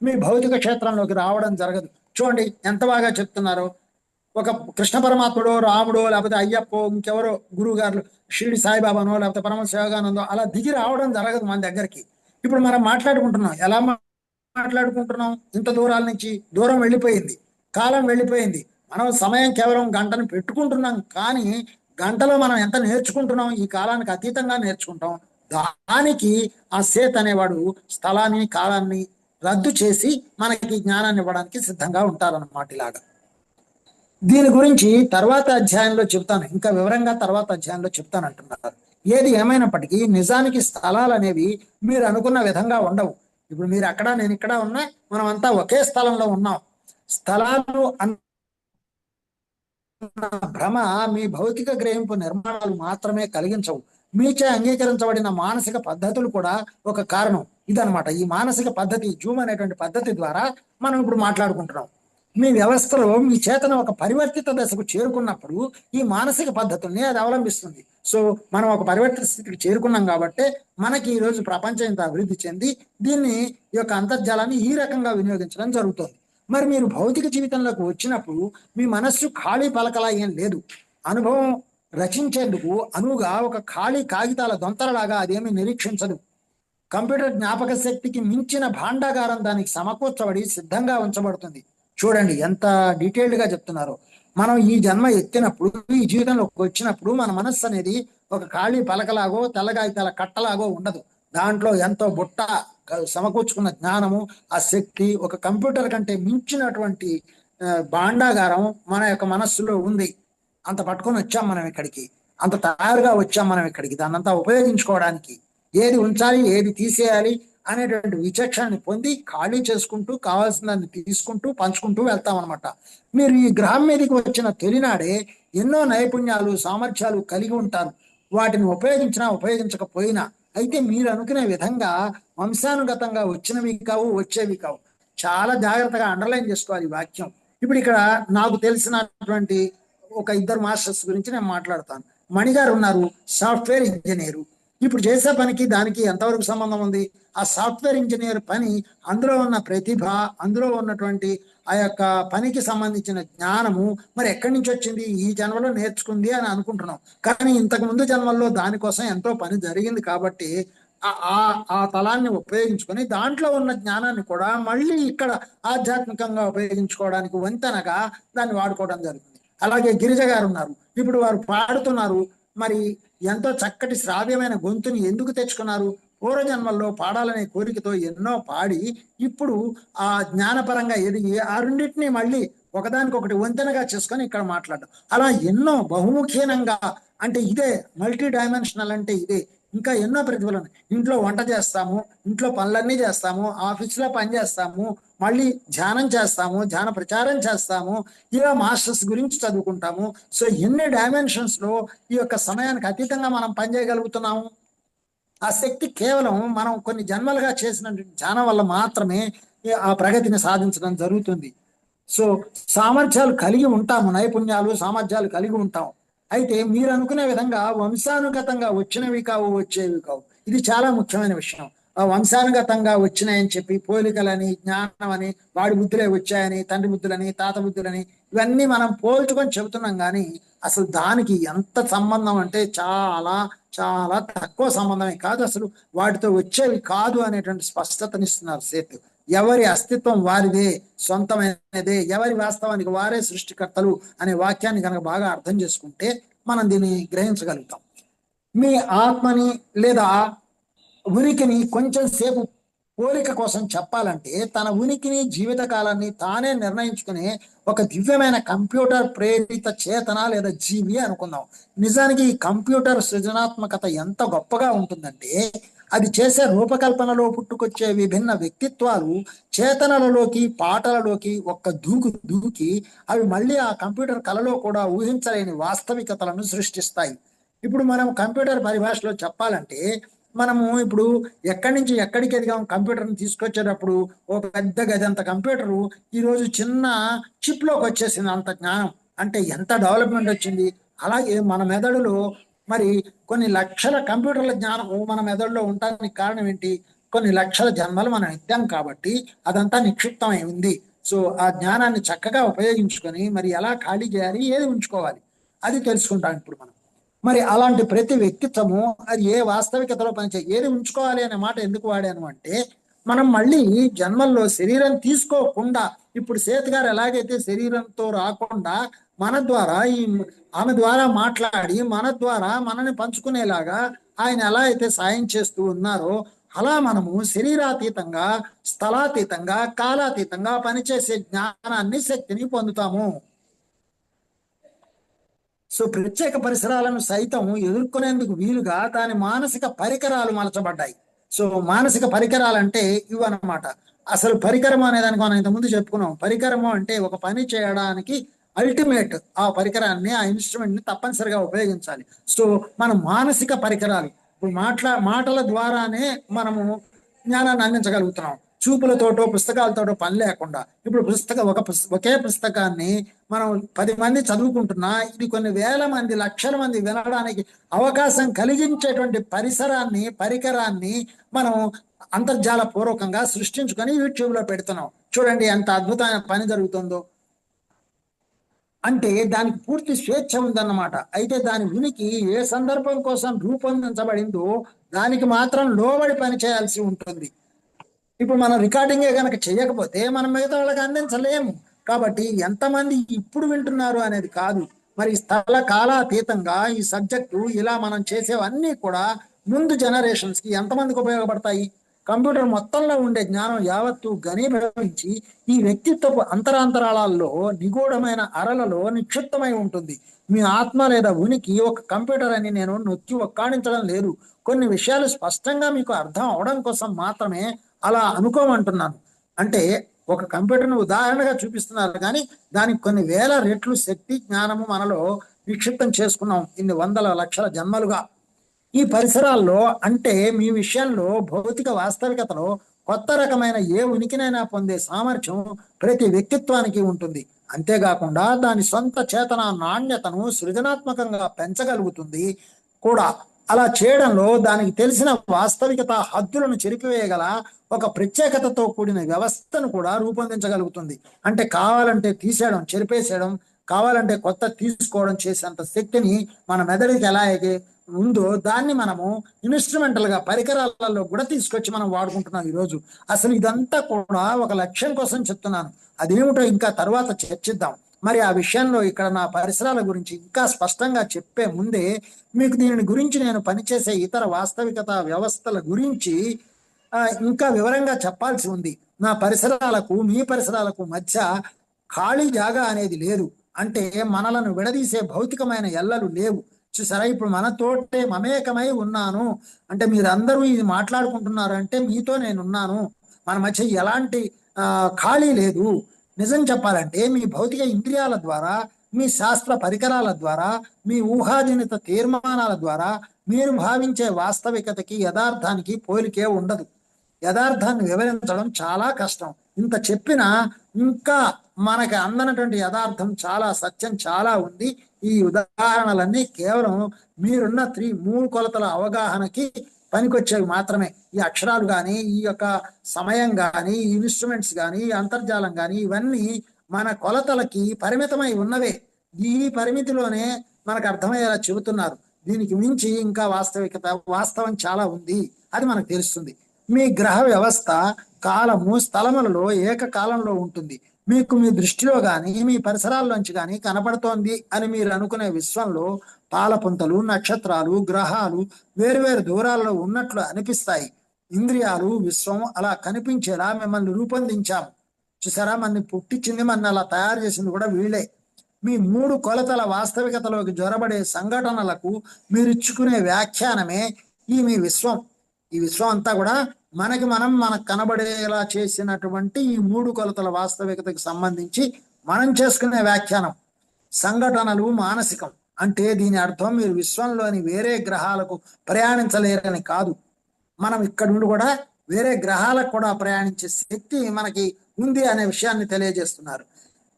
మీ భౌతిక క్షేత్రంలోకి రావడం జరగదు. చూడండి ఎంత బాగా చెప్తున్నారో. ఒక కృష్ణ పరమాత్ముడో, రాముడో, లేకపోతే అయ్యప్పో, ఇంకెవరో గురువు గారు షిరిడి సాయిబాబానో, లేకపోతే పరమ శివగానందో అలా దిగి రావడం జరగదు మన దగ్గరికి. ఇప్పుడు మనం మాట్లాడుకుంటున్నాం. ఎలా మాట్లాడుకుంటున్నాం? ఇంత దూరాల నుంచి దూరం వెళ్ళిపోయింది, కాలం వెళ్ళిపోయింది. మనం సమయం కేవలం గంటను పెట్టుకుంటున్నాం, కానీ గంటలో మనం ఎంత నేర్చుకుంటున్నాం, ఈ కాలానికి అతీతంగా నేర్చుకుంటాం. దానికి ఆ సేత్ అనేవాడు స్థలాన్ని, కాలాన్ని రద్దు చేసి మనకి జ్ఞానాన్ని ఇవ్వడానికి సిద్ధంగా ఉంటారన్నమాట. ఇలాగా దీని గురించి తర్వాత అధ్యాయంలో చెప్తాను, ఇంకా వివరంగా తర్వాత అధ్యాయంలో చెప్తాను అంటున్నారు. ఏది ఏమైనప్పటికీ నిజానికి స్థలాలు అనేవి మీరు అనుకున్న విధంగా ఉండవు. ఇప్పుడు మీరు అక్కడ, నేను ఇక్కడ ఉన్నా, మనం అంతా ఒకే స్థలంలో ఉన్నాం. స్థలాలు భ్రమ మీ భౌతిక గ్రహింపు నిర్మాణాలు మాత్రమే కలిగించవు, మీచే అంగీకరించబడిన మానసిక పద్ధతులు కూడా ఒక కారణం. ఇదనమాట ఈ మానసిక పద్ధతి, జూమ్ అనేటువంటి పద్ధతి ద్వారా మనం ఇప్పుడు మాట్లాడుకుంటున్నాం. మీ వ్యవస్థలో మీ చేతన ఒక పరివర్తిత దశకు చేరుకున్నప్పుడు ఈ మానసిక పద్ధతుల్ని అది అవలంబిస్తుంది. సో మనం ఒక పరివర్తిత స్థితికి చేరుకున్నాం కాబట్టి మనకి ఈరోజు ప్రపంచం ఇంత అభివృద్ధి చెంది దీన్ని, ఈ యొక్క అంతర్జాలాన్ని ఈ రకంగా వినియోగించడం జరుగుతుంది. మరి మీరు భౌతిక జీవితంలోకి వచ్చినప్పుడు మీ మనస్సు ఖాళీ పలకలా ఏం లేదు. అనుభవం రచించేందుకు అనువుగా ఒక ఖాళీ కాగితాల దొంతరలాగా అదేమీ నిరీక్షించదు. కంప్యూటర్ జ్ఞాపక శక్తికి మించిన భాండాగారం దానికి సమకూర్చబడి సిద్ధంగా ఉంచబడుతుంది. చూడండి ఎంత డీటెయిల్డ్ గా చెప్తున్నారో. మనం ఈ జన్మ ఎత్తినప్పుడు, ఈ జీవితంలోకి వచ్చినప్పుడు మన మనస్సు అనేది ఒక ఖాళీ పలకలాగో, తెల్లగాగితాల కట్టలాగో ఉండదు. దాంట్లో ఎంతో బుట్ట సమకూర్చుకున్న జ్ఞానము, ఆ శక్తి, ఒక కంప్యూటర్ కంటే మించినటువంటి భాండాగారం మన యొక్క మనస్సులో ఉంది. అంత పట్టుకొని వచ్చాం మనం ఇక్కడికి, అంత తయారుగా వచ్చాం మనం ఇక్కడికి, దాన్ని అంతా ఉపయోగించుకోవడానికి. ఏది ఉంచాలి, ఏది తీసేయాలి అనేటువంటి విచక్షణని పొంది ఖాళీ చేసుకుంటూ, కావాల్సిన దాన్ని తీసుకుంటూ, పంచుకుంటూ వెళ్తాం అనమాట. మీరు ఈ గ్రహం మీదకి వచ్చిన తొలినాడే ఎన్నో నైపుణ్యాలు, సామర్థ్యాలు కలిగి ఉంటారు. వాటిని ఉపయోగించినా ఉపయోగించకపోయినా, అయితే మీరు అనుకునే విధంగా వంశానుగతంగా వచ్చినవి కావు, వచ్చేవి కావు. చాలా జాగ్రత్తగా అండర్లైన్ చేసుకోవాలి ఈ వాక్యం. ఇప్పుడు ఇక్కడ నాకు తెలిసినటువంటి ఒక ఇద్దరు మాస్టర్స్ గురించి నేను మాట్లాడతాను. మణిగారు ఉన్నారు, సాఫ్ట్వేర్ ఇంజనీరు. ఇప్పుడు చేసే పనికి దానికి ఎంతవరకు సంబంధం ఉంది? ఆ సాఫ్ట్వేర్ ఇంజనీర్ పని, అందులో ఉన్న ప్రతిభ, అందులో ఉన్నటువంటి ఆ యొక్క పనికి సంబంధించిన జ్ఞానము మరి ఎక్కడి నుంచి వచ్చింది? ఈ జన్మలో నేర్చుకుంది అని అనుకుంటున్నాం, కానీ ఇంతకు ముందు జన్మల్లో దానికోసం ఎంతో పని జరిగింది కాబట్టి ఆ తలాన్ని ఉపయోగించుకొని దాంట్లో ఉన్న జ్ఞానాన్ని కూడా మళ్ళీ ఇక్కడ ఆధ్యాత్మికంగా ఉపయోగించుకోవడానికి వంతెనగా దాన్ని వాడుకోవడం జరుగుతుంది. అలాగే గిరిజ గారు ఉన్నారు, ఇప్పుడు వారు పాడుతున్నారు. మరి ఎంతో చక్కటి శ్రావ్యమైన గొంతుని ఎందుకు తెచ్చుకున్నారు? పూర్వజన్మల్లో పాడాలనే కోరికతో ఎన్నో పాడి ఇప్పుడు ఆ జ్ఞానపరంగా ఎదిగి ఆ రెండింటినీ మళ్ళీ ఒకదానికొకటి వంతెనగా చేసుకొని ఇక్కడ మాట్లాడడం. అలా ఎన్నో బహుముఖీనంగా, అంటే ఇదే మల్టీ డైమెన్షనల్ అంటే ఇదే. ఇంకా ఎన్నో ప్రతిభలు. ఇంట్లో వంట చేస్తాము, ఇంట్లో పనులన్నీ చేస్తాము, ఆఫీస్లో పని చేస్తాము, మళ్ళీ ధ్యానం చేస్తాము, ధ్యాన ప్రచారం చేస్తాము, ఇలా మాస్టర్స్ గురించి చదువుకుంటాము. సో ఎన్ని డైమెన్షన్స్ లో ఈ యొక్క సమయానికి అతీతంగా మనం పనిచేయగలుగుతున్నాము. ఆ శక్తి కేవలం మనం కొన్ని జన్మలుగా చేసిన ధ్యానం వల్ల మాత్రమే ఆ ప్రగతిని సాధించడం జరుగుతుంది. సో సామర్థ్యాలు కలిగి ఉంటాము, నైపుణ్యాలు, సామర్థ్యాలు కలిగి ఉంటాం. అయితే మీరు అనుకునే విధంగా వంశానుగతంగా వచ్చినవి కావు, వచ్చేవి కావు. ఇది చాలా ముఖ్యమైన విషయం. వంశానుగతంగా వచ్చినాయని చెప్పి పోలికలని, జ్ఞానం అని, వాడి బుద్ధులే వచ్చాయని, తండ్రి బుద్ధులని, తాత బుద్ధులని, ఇవన్నీ మనం పోల్చుకొని చెబుతున్నాం. కానీ అసలు దానికి ఎంత సంబంధం అంటే చాలా చాలా తక్కువ సంబంధమే కాదు, అసలు వాటితో వచ్చేవి కాదు అనేటువంటి స్పష్టతనిస్తున్నారు సేతు. ఎవరి అస్తిత్వం వారిదే, సొంతమైనదే, ఎవరి వాస్తవానికి వారే సృష్టికర్తలు అనే వాక్యాన్ని కనుక బాగా అర్థం చేసుకుంటే మనం దీన్ని గ్రహించగలుగుతాం. మీ ఆత్మని లేదా ఉనికిని కొంచెం సేపు పోలిక కోసం చెప్పాలంటే తన ఉనికిని జీవితకాలాన్ని తానే నిర్ణయించుకునే ఒక దివ్యమైన కంప్యూటర్ ప్రేరిత చేతన లేదా జీవి అనుకుందాం. నిజానికి ఈ కంప్యూటర్ సృజనాత్మకత ఎంత గొప్పగా ఉంటుందంటే అది చేసే రూపకల్పనలో పుట్టుకొచ్చే విభిన్న వ్యక్తిత్వాలు చేతనలలోకి పాటలలోకి ఒక్క దూకి అవి మళ్ళీ ఆ కంప్యూటర్ కళలో కూడా ఊహించలేని వాస్తవికతలను సృష్టిస్తాయి. ఇప్పుడు మనం కంప్యూటర్ పరిభాషలో చెప్పాలంటే మనము ఇప్పుడు ఎక్కడి నుంచి ఎక్కడికి ఎదిగాం, కంప్యూటర్ని తీసుకొచ్చేటప్పుడు ఓ పెద్ద గది అంత కంప్యూటరు ఈరోజు చిన్న చిప్లోకి వచ్చేసింది. అంత జ్ఞానం అంటే ఎంత డెవలప్మెంట్ వచ్చింది. అలాగే మన మెదడులో మరి కొన్ని లక్షల కంప్యూటర్ల జ్ఞానం మన మెదడులో ఉండడానికి కారణం ఏంటి? కొన్ని లక్షల జన్మలు మనం ఎత్తాం కాబట్టి అదంతా నిక్షిప్తమై ఉంది. సో ఆ జ్ఞానాన్ని చక్కగా ఉపయోగించుకొని మరి ఎలా ఖాళీ చేయాలి, ఏది ఉంచుకోవాలి అది తెలుసుకుంటాం ఇప్పుడు మనం. మరి అలాంటి ప్రతి వ్యక్తిత్వము అది ఏ వాస్తవికతలో పనిచేయ ఏది ఉంచుకోవాలి అనే మాట ఎందుకు వాడాను అంటే మనం మళ్ళీ జన్మల్లో శరీరం తీసుకోకుండా ఇప్పుడు సేత్ గారు ఎలాగైతే శరీరంతో రాకుండా మన ద్వారా ఆమె ద్వారా మాట్లాడి మన ద్వారా మనని పంచుకునేలాగా ఆయన ఎలా అయితే సాయం చేస్తూ ఉన్నారో అలా మనము శరీరాతీతంగా, స్థలాతీతంగా, కాలాతీతంగా పనిచేసే జ్ఞానాన్ని, శక్తిని పొందుతాము. సో ప్రత్యేక పరిసరాలను సైతం ఎదుర్కొనేందుకు వీలుగా దాని మానసిక పరికరాలు మలచబడ్డాయి. సో మానసిక పరికరాలు అంటే ఇవన్నమాట. అసలు పరికరము అనేదానికి మనం ఇంతకుముందు చెప్పుకున్నాం. పరికరము అంటే ఒక పని చేయడానికి అల్టిమేట్ ఆ పరికరాన్ని, ఆ ఇన్స్ట్రుమెంట్ ని తప్పనిసరిగా ఉపయోగించాలి. సో మన మానసిక పరికరాలు ఇప్పుడు మాటల ద్వారానే మనము జ్ఞానాన్ని అందించగలుగుతున్నాం. చూపులతోటో పుస్తకాలతోటో పని లేకుండా ఇప్పుడు ఒకే పుస్తకాన్ని మనం 10 మంది చదువుకుంటున్నా ఇది కొన్ని వేల మంది, లక్షల మంది వినడానికి అవకాశం కలిగించేటువంటి పరికరాన్ని మనం అంతర్జాల పూర్వకంగా సృష్టించుకొని యూట్యూబ్లో పెడుతున్నాం. చూడండి ఎంత అద్భుతమైన పని జరుగుతుందో. అంటే దానికి పూర్తి స్వేచ్ఛ ఉందన్నమాట. అయితే దాని ఉనికి ఏ సందర్భం కోసం రూపొందించబడిందో దానికి మాత్రం లోబడి పని చేయాల్సి ఉంటుంది. ఇప్పుడు మనం రికార్డింగే కనుక చేయకపోతే మనం మిగతా వాళ్ళకి అందించలేము. కాబట్టి ఎంతమంది ఇప్పుడు వింటున్నారు అనేది కాదు, మరి స్థల కాలాతీతంగా ఈ సబ్జెక్టు ఇలా మనం చేసేవన్నీ కూడా ముందు జనరేషన్స్ కి ఎంతమందికి ఉపయోగపడతాయి? కంప్యూటర్ మొత్తంలో ఉండే జ్ఞానం యావత్తు ఘనీభవించి ఈ వ్యక్తిత్వపు అంతరాంతరాళాల్లో, నిగూఢమైన అరలలో నిక్షిప్తమై ఉంటుంది. మీ ఆత్మ లేదా ఉనికి ఒక కంప్యూటర్ అని నేను నొక్కి ఒక్కాడించడం లేదు. కొన్ని విషయాలు స్పష్టంగా మీకు అర్థం అవడం కోసం మాత్రమే అలా అనుకోమంటున్నాను. అంటే ఒక కంప్యూటర్ను ఉదాహరణగా చూపిస్తున్నారు కానీ దానికి కొన్ని వేల రెట్లు శక్తి, జ్ఞానము మనలో నిక్షిప్తం చేసుకున్నాం ఇన్ని వందల లక్షల జన్మలుగా. ఈ పరిసరాల్లో అంటే మీ విషయంలో భౌతిక వాస్తవికతలో కొత్త రకమైన ఏ ఉనికినైనా పొందే సామర్థ్యం ప్రతి వ్యక్తిత్వానికి ఉంటుంది. అంతేకాకుండా దాని సొంత చేతన నాణ్యతను సృజనాత్మకంగా పెంచగలుగుతుంది కూడా. అలా చేయడంలో దానికి తెలిసిన వాస్తవికత హద్దులను చెరిపివేయగల ఒక ప్రత్యేకతతో కూడిన వ్యవస్థను కూడా రూపొందించగలుగుతుంది. అంటే కావాలంటే తీసేయడం, చెరిపేసేయడం, కావాలంటే కొత్త తీసుకోవడం చేసేంత శక్తిని మన మెదడుకి ఎలా అయితే ఉందో దాన్ని మనము ఇన్స్ట్రుమెంటల్ గా పరికరాలలో కూడా తీసుకొచ్చి మనం వాడుకుంటున్నాం ఈరోజు. అసలు ఇదంతా కూడా ఒక లక్ష్యం కోసం చెప్తున్నాను. అదేమిటో ఇంకా తర్వాత చర్చిద్దాం. మరి ఆ విషయంలో ఇక్కడ నా పరిసరాల గురించి ఇంకా స్పష్టంగా చెప్పే ముందే మీకు దీని గురించి నేను పనిచేసే ఇతర వాస్తవికత వ్యవస్థల గురించి ఇంకా వివరంగా చెప్పాల్సి ఉంది. నా పరిసరాలకు మీ పరిసరాలకు మధ్య ఖాళీ జాగా అనేది లేదు. అంటే మనలను విడదీసే భౌతికమైన ఎల్లలు లేవు. చూసారా, ఇప్పుడు మనతోటే మమేకమై ఉన్నాను అంటే మీరందరూ ఇది మాట్లాడుకుంటున్నారు అంటే మీతో నేనున్నాను. మన మధ్య ఎలాంటి ఖాళీ లేదు. నిజం చెప్పాలంటే మీ భౌతిక ఇంద్రియాల ద్వారా, మీ శాస్త్ర పరికరాల ద్వారా, మీ ఊహాజనిత తీర్మానాల ద్వారా మీరు భావించే వాస్తవికతకి, యథార్థానికి పోలికే ఉండదు. యథార్థాన్ని వివరించడం చాలా కష్టం. ఇంత చెప్పినా ఇంకా మనకి అందనటువంటి యథార్థం చాలా, సత్యం చాలా ఉంది. ఈ ఉదాహరణలన్నీ కేవలం మీరున్న 3 కొలతల అవగాహనకి పనికొచ్చేవి మాత్రమే. ఈ అక్షరాలు కానీ, ఈ యొక్క సమయం కానీ, ఈ ఇన్స్ట్రుమెంట్స్ కానీ, ఈ అంతర్జాలం కానీ ఇవన్నీ మన కొలతలకి పరిమితమై ఉన్నవే. ఈ పరిమితిలోనే మనకు అర్థమయ్యేలా చెబుతున్నారు. దీనికి మించి ఇంకా వాస్తవం చాలా ఉంది, అది మనకు తెలుస్తుంది. మీ గ్రహ వ్యవస్థ కాలము, స్థలములలో ఏకకాలంలో ఉంటుంది. మీకు మీ దృష్టిలో కానీ మీ పరిసరాల్లోంచి కానీ కనపడుతోంది అని మీరు అనుకునే విశ్వంలో పాలపుంతలు, నక్షత్రాలు, గ్రహాలు వేరువేరు దూరాల్లో ఉన్నట్లు అనిపిస్తాయి. ఇంద్రియాలు, విశ్వం అలా కనిపించేలా మిమ్మల్ని రూపొందించాము. చూసారా, మనని పుట్టించింది, మన అలా తయారు చేసింది కూడా వీళ్ళే. మీ 3 కొలతల వాస్తవికతలోకి జొరబడే సంఘటనలకు మీరిచ్చుకునే వ్యాఖ్యానమే ఈ మీ విశ్వం. ఈ విశ్వం అంతా కూడా మనకు కనబడేలా చేసినటువంటి ఈ 3 కొలతల వాస్తవికతకు సంబంధించి మనం చేసుకునే వ్యాఖ్యానం. సంఘటనలు మానసికం అంటే దీని అర్థం మీరు విశ్వంలోని వేరే గ్రహాలకు ప్రయాణించలేరని కాదు. మనం ఇక్కడ నుండి కూడా వేరే గ్రహాలకు కూడా ప్రయాణించే శక్తి మనకి ఉంది అనే విషయాన్ని తెలియజేస్తున్నారు.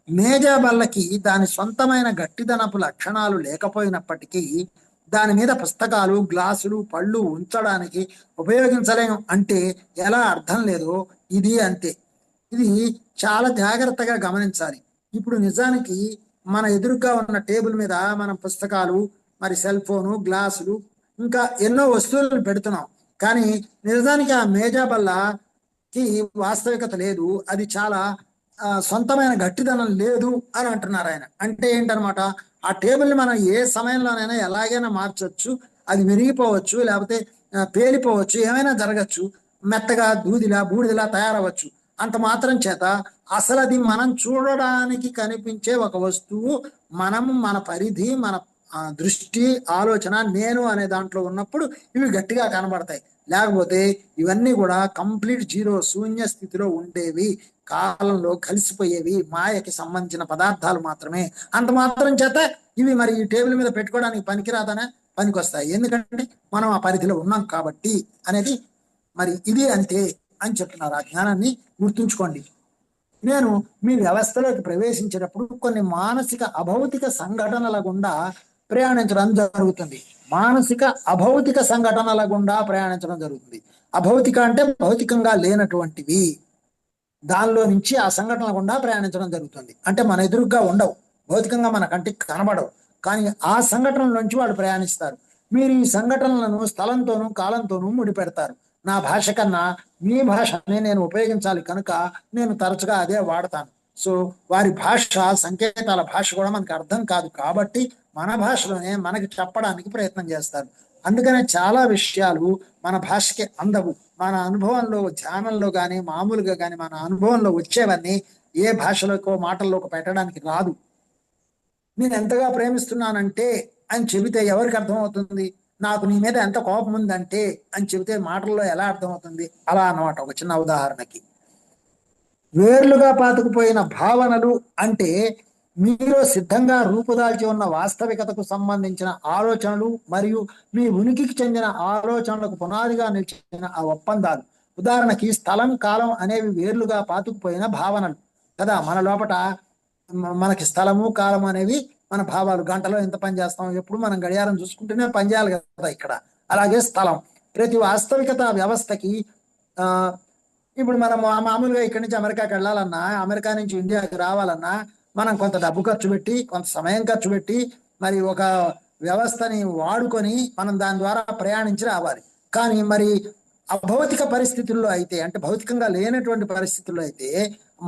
మేజాబల్లకి దాని సొంతమైన గట్టిదనపు లక్షణాలు లేకపోయినప్పటికీ దాని మీద పుస్తకాలు, గ్లాసులు, పళ్ళు ఉంచడానికి ఉపయోగించలేము అంటే ఎలా అర్థం లేదో ఇది అంతే. ఇది చాలా జాగ్రత్తగా గమనించాలి. ఇప్పుడు నిజానికి మన ఎదురుగా ఉన్న టేబుల్ మీద మనం పుస్తకాలు, మరి సెల్ ఫోను, గ్లాసులు, ఇంకా ఎన్నో వస్తువులను పెడుతున్నాం. కానీ నిజానికి ఆ మేజాబల్లకి వాస్తవికత లేదు, అది చాలా సొంతమైన గట్టిదనం లేదు అని అంటున్నారు ఆయన. అంటే ఏంటనమాట, ఆ టేబుల్ని మనం ఏ సమయంలోనైనా ఎలాగైనా మార్చొచ్చు, అది విరిగిపోవచ్చు, లేకపోతే పేలిపోవచ్చు, ఏమైనా జరగచ్చు, మెత్తగా దూదిలా బూడిదలా తయారవచ్చు. అంత మాత్రం చేత అసలు అది మనం చూడడానికి కనిపించే ఒక వస్తువు. మనము మన పరిధి, మన దృష్టి, ఆలోచన, నేను అనే దాంట్లో ఉన్నప్పుడు ఇవి గట్టిగా కనబడతాయి. లేకపోతే ఇవన్నీ కూడా కంప్లీట్ జీరో, శూన్య స్థితిలో ఉండేవి, కాలంలో కలిసిపోయేవి, మాయకి సంబంధించిన పదార్థాలు మాత్రమే. అంత మాత్రం చేత ఇవి మరి ఈ టేబుల్ మీద పెట్టుకోవడానికి పనికిరాదనే పనికొస్తాయి, ఎందుకంటే మనం ఆ పరిధిలో ఉన్నాం కాబట్టి అనేది. మరి ఇది అంతే అని చెప్తున్నారు. ఆ జ్ఞానాన్ని గుర్తుంచుకోండి. నేను మీ వ్యవస్థలోకి ప్రవేశించేటప్పుడు కొన్ని మానసిక అభౌతిక సంఘటనల గుండా ప్రయాణించడం జరుగుతుంది. మానసిక అభౌతిక సంఘటనల గుండా ప్రయాణించడం జరుగుతుంది. అభౌతిక అంటే భౌతికంగా లేనటువంటివి, దానిలో నుంచి ఆ సంఘటనల గుండా ప్రయాణించడం జరుగుతుంది. అంటే మన ఎదురుగా ఉండవు, భౌతికంగా మన కంటికి కనబడవు, కానీ ఆ సంఘటనల నుంచి వాళ్ళు ప్రయాణిస్తారు. మీరు ఈ సంఘటనలను స్థలంతోనూ కాలంతోనూ ముడిపెడతారు. నా భాష కన్నా మీ భాషని నేను ఉపయోగించాలి కనుక నేను తరచుగా అదే వాడతాను. సో వారి భాష, సంకేతాల భాష కూడా మనకు అర్థం కాదు కాబట్టి మన భాషలోనే మనకి చెప్పడానికి ప్రయత్నం చేస్తారు. అందుకనే చాలా విషయాలు మన భాషకి అందవు. మన అనుభవంలో, ధ్యానంలో కానీ మామూలుగా కానీ మన అనుభవంలో వచ్చేవన్నీ ఏ భాషలోకో మాటల్లోకి పెట్టడానికి రాదు. నేను ఎంతగా ప్రేమిస్తున్నానంటే అని చెబితే ఎవరికి అర్థమవుతుంది? నాకు నీ మీద ఎంత కోపం ఉందంటే అని చెబితే మాటల్లో ఎలా అర్థమవుతుంది? అలా అన్నమాట. ఒక చిన్న ఉదాహరణకి, వేర్లుగా పాతుకుపోయిన భావనలు అంటే మీలో సిద్ధంగా రూపుదాల్చి ఉన్న వాస్తవికతకు సంబంధించిన ఆలోచనలు మరియు మీ ఉనికికి చెందిన ఆలోచనలకు పునాదిగా నిలిచిన ఆ ఒప్పందాలు. ఉదాహరణకి స్థలం, కాలం అనేవి వేర్లుగా పాతుకుపోయిన భావనలు కదా. మన లోపట మనకి స్థలము, కాలం అనేవి మన భావాలు. గంటలో ఎంత పని చేస్తాం, ఎప్పుడు మనం గడియారం చూసుకుంటూనే పని చేయాలి కదా ఇక్కడ. అలాగే స్థలం ప్రతి వాస్తవికత వ్యవస్థకి. ఇప్పుడు మనం మామూలుగా ఇక్కడి నుంచి అమెరికాకి వెళ్ళాలన్నా, అమెరికా నుంచి ఇండియాకి రావాలన్నా మనం కొంత డబ్బు ఖర్చు పెట్టి, కొంత సమయం ఖర్చు పెట్టి, మరి ఒక వ్యవస్థని వాడుకొని మనం దాని ద్వారా ప్రయాణించి రావాలి. కానీ మరి అభౌతిక పరిస్థితుల్లో అయితే, అంటే భౌతికంగా లేనటువంటి పరిస్థితుల్లో అయితే,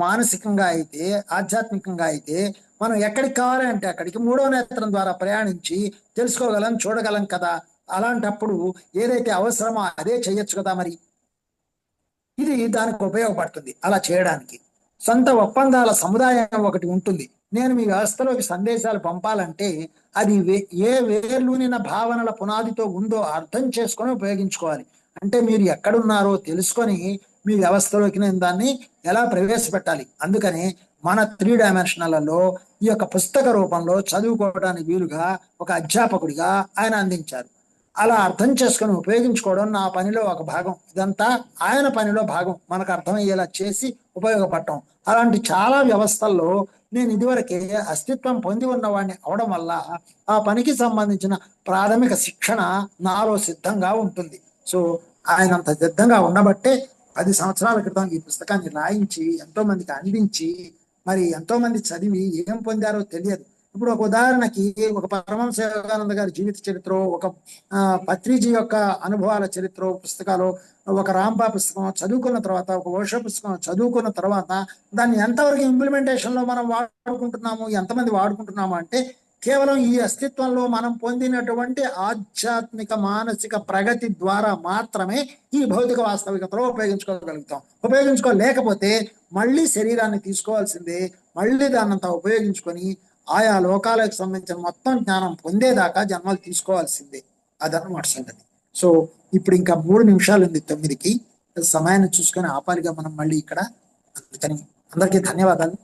మానసికంగా అయితే, ఆధ్యాత్మికంగా అయితే మనం ఎక్కడికి కావాలి అంటే అక్కడికి 3వ నేత్రం ద్వారా ప్రయాణించి తెలుసుకోగలం, చూడగలం కదా. అలాంటప్పుడు ఏదైతే అవసరమో అదే చెయ్యొచ్చు కదా. మరి ఇది దానికి ఉపయోగపడుతుంది. అలా చేయడానికి సొంత ఒప్పందాల సముదాయం ఒకటి ఉంటుంది. నేను మీ వ్యవస్థలోకి సందేశాలు పంపాలంటే అది ఏ వేర్లూనిన భావనల పునాదితో ఉందో అర్థం చేసుకొని ఉపయోగించుకోవాలి. అంటే మీరు ఎక్కడున్నారో తెలుసుకొని మీ వ్యవస్థలోకి నేను దాన్ని ఎలా ప్రవేశపెట్టాలి. అందుకని మన 3 డైమెన్షనల్లో ఈ యొక్క పుస్తక రూపంలో చదువుకోవడానికి వీలుగా ఒక అధ్యాపకుడిగా ఆయన అందించారు. అలా అర్థం చేసుకొని ఉపయోగించుకోవడం నా పనిలో ఒక భాగం. ఇదంతా ఆయన పనిలో భాగం, మనకు అర్థమయ్యేలా చేసి ఉపయోగపడటం. అలాంటి చాలా వ్యవస్థల్లో నేను ఇదివరకే అస్తిత్వం పొంది ఉన్నవాడిని అవడం వల్ల ఆ పనికి సంబంధించిన ప్రాథమిక శిక్షణ నాలో సిద్ధంగా ఉంటుంది. సో ఆయన అంత సిద్ధంగా ఉండబట్టే 10 సంవత్సరాల క్రితం ఈ పుస్తకాన్ని రాయించి ఎంతో మందికి అందించి, మరి ఎంతో మంది చదివి ఏం పొందారో తెలియదు. ఇప్పుడు ఒక ఉదాహరణకి ఒక పరమహంస యోగానంద గారి జీవిత చరిత్ర, ఒక పత్రిజీ యొక్క అనుభవాల చరిత్ర పుస్తకాలు, ఒక రాంపా పుస్తకం చదువుకున్న తర్వాత, ఒక ఓషో పుస్తకం చదువుకున్న తర్వాత దాన్ని ఎంతవరకు ఇంప్లిమెంటేషన్ లో మనం వాడుకుంటున్నాము, ఎంతమంది వాడుకుంటున్నాము అంటే కేవలం ఈ అస్తిత్వంలో మనం పొందినటువంటి ఆధ్యాత్మిక మానసిక ప్రగతి ద్వారా మాత్రమే ఈ భౌతిక వాస్తవికతలో ఉపయోగించుకోగలుగుతాం. ఉపయోగించుకోలేకపోతే మళ్ళీ శరీరాన్ని తీసుకోవాల్సిందే, మళ్ళీ దాన్నంతా ఉపయోగించుకొని ఆయా లోకాలకు సంబంధించిన మొత్తం జ్ఞానం పొందేదాకా జన్మలు తీసుకోవాల్సిందే. అదన్నమాట సంగతి. సో ఇప్పుడు ఇంకా 3 నిమిషాలు ఉంది 9కి. సమయాన్ని చూసుకొని ఆపాలిగా మనం మళ్ళీ ఇక్కడ. అందుకని అందరికీ ధన్యవాదాలు.